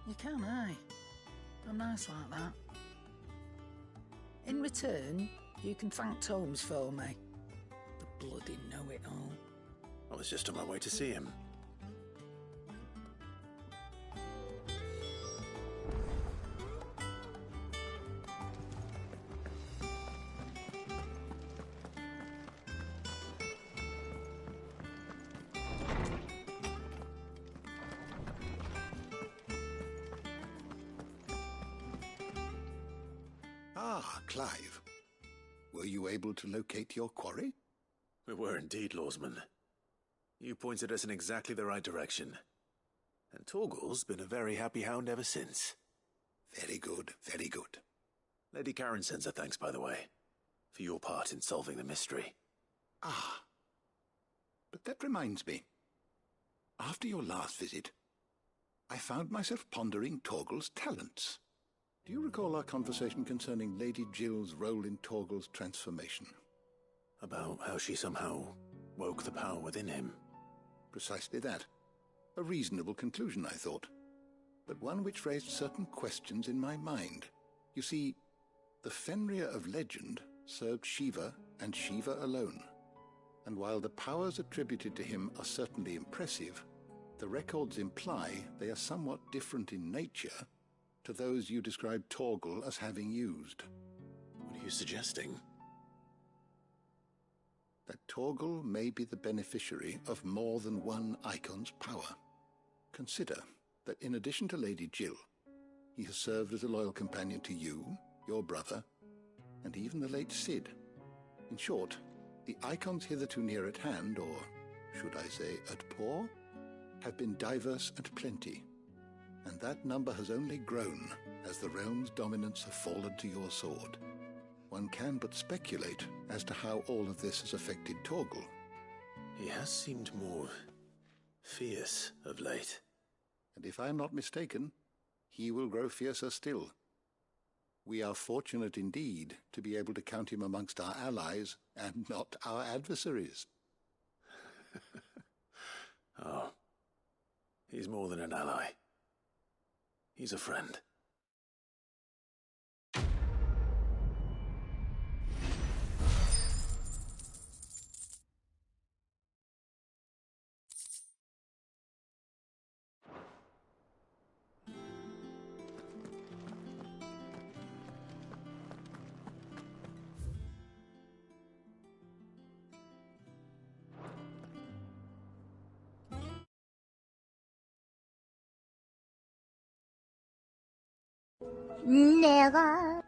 V: You can, eh? I'm nice like that. In return, you can thank Tomes for me. The bloody know-it-all.
B: I was just on my way to see him.
C: Ah, Clive. Were you able to locate your quarry?
B: We were indeed, Lawsman. You pointed us in exactly the right direction. And Torgal's been a very happy hound ever since.
C: Very good, very good.
B: Lady Karen sends her thanks, by the way, for your part in solving the mystery.
C: Ah. But that reminds me. After your last visit, I found myself pondering Torgal's talents. Do you recall our conversation concerning Lady Jill's role in Torgal's transformation?
B: About how she somehow woke the power within him.
C: Precisely that. A reasonable conclusion, I thought. But one which raised certain questions in my mind. You see, the Fenrir of legend served Shiva and Shiva alone. And while the powers attributed to him are certainly impressive, the records imply they are somewhat different in nature to those you described Torgal as having used.
B: What are you suggesting?
C: That Torgal may be the beneficiary of more than one Icon's power. Consider that in addition to Lady Jill, he has served as a loyal companion to you, your brother, and even the late Sid. In short, the Icons hitherto near at hand, or should I say at paw, have been diverse and plenty, and that number has only grown as the realm's dominance have fallen to your sword. One can but speculate as to how all of this has affected Torgal.
B: He has seemed more fierce of late.
C: And if I am not mistaken, he will grow fiercer still. We are fortunate indeed to be able to count him amongst our allies and not our adversaries.
B: Oh, he's more than an ally. He's a friend.
D: 내가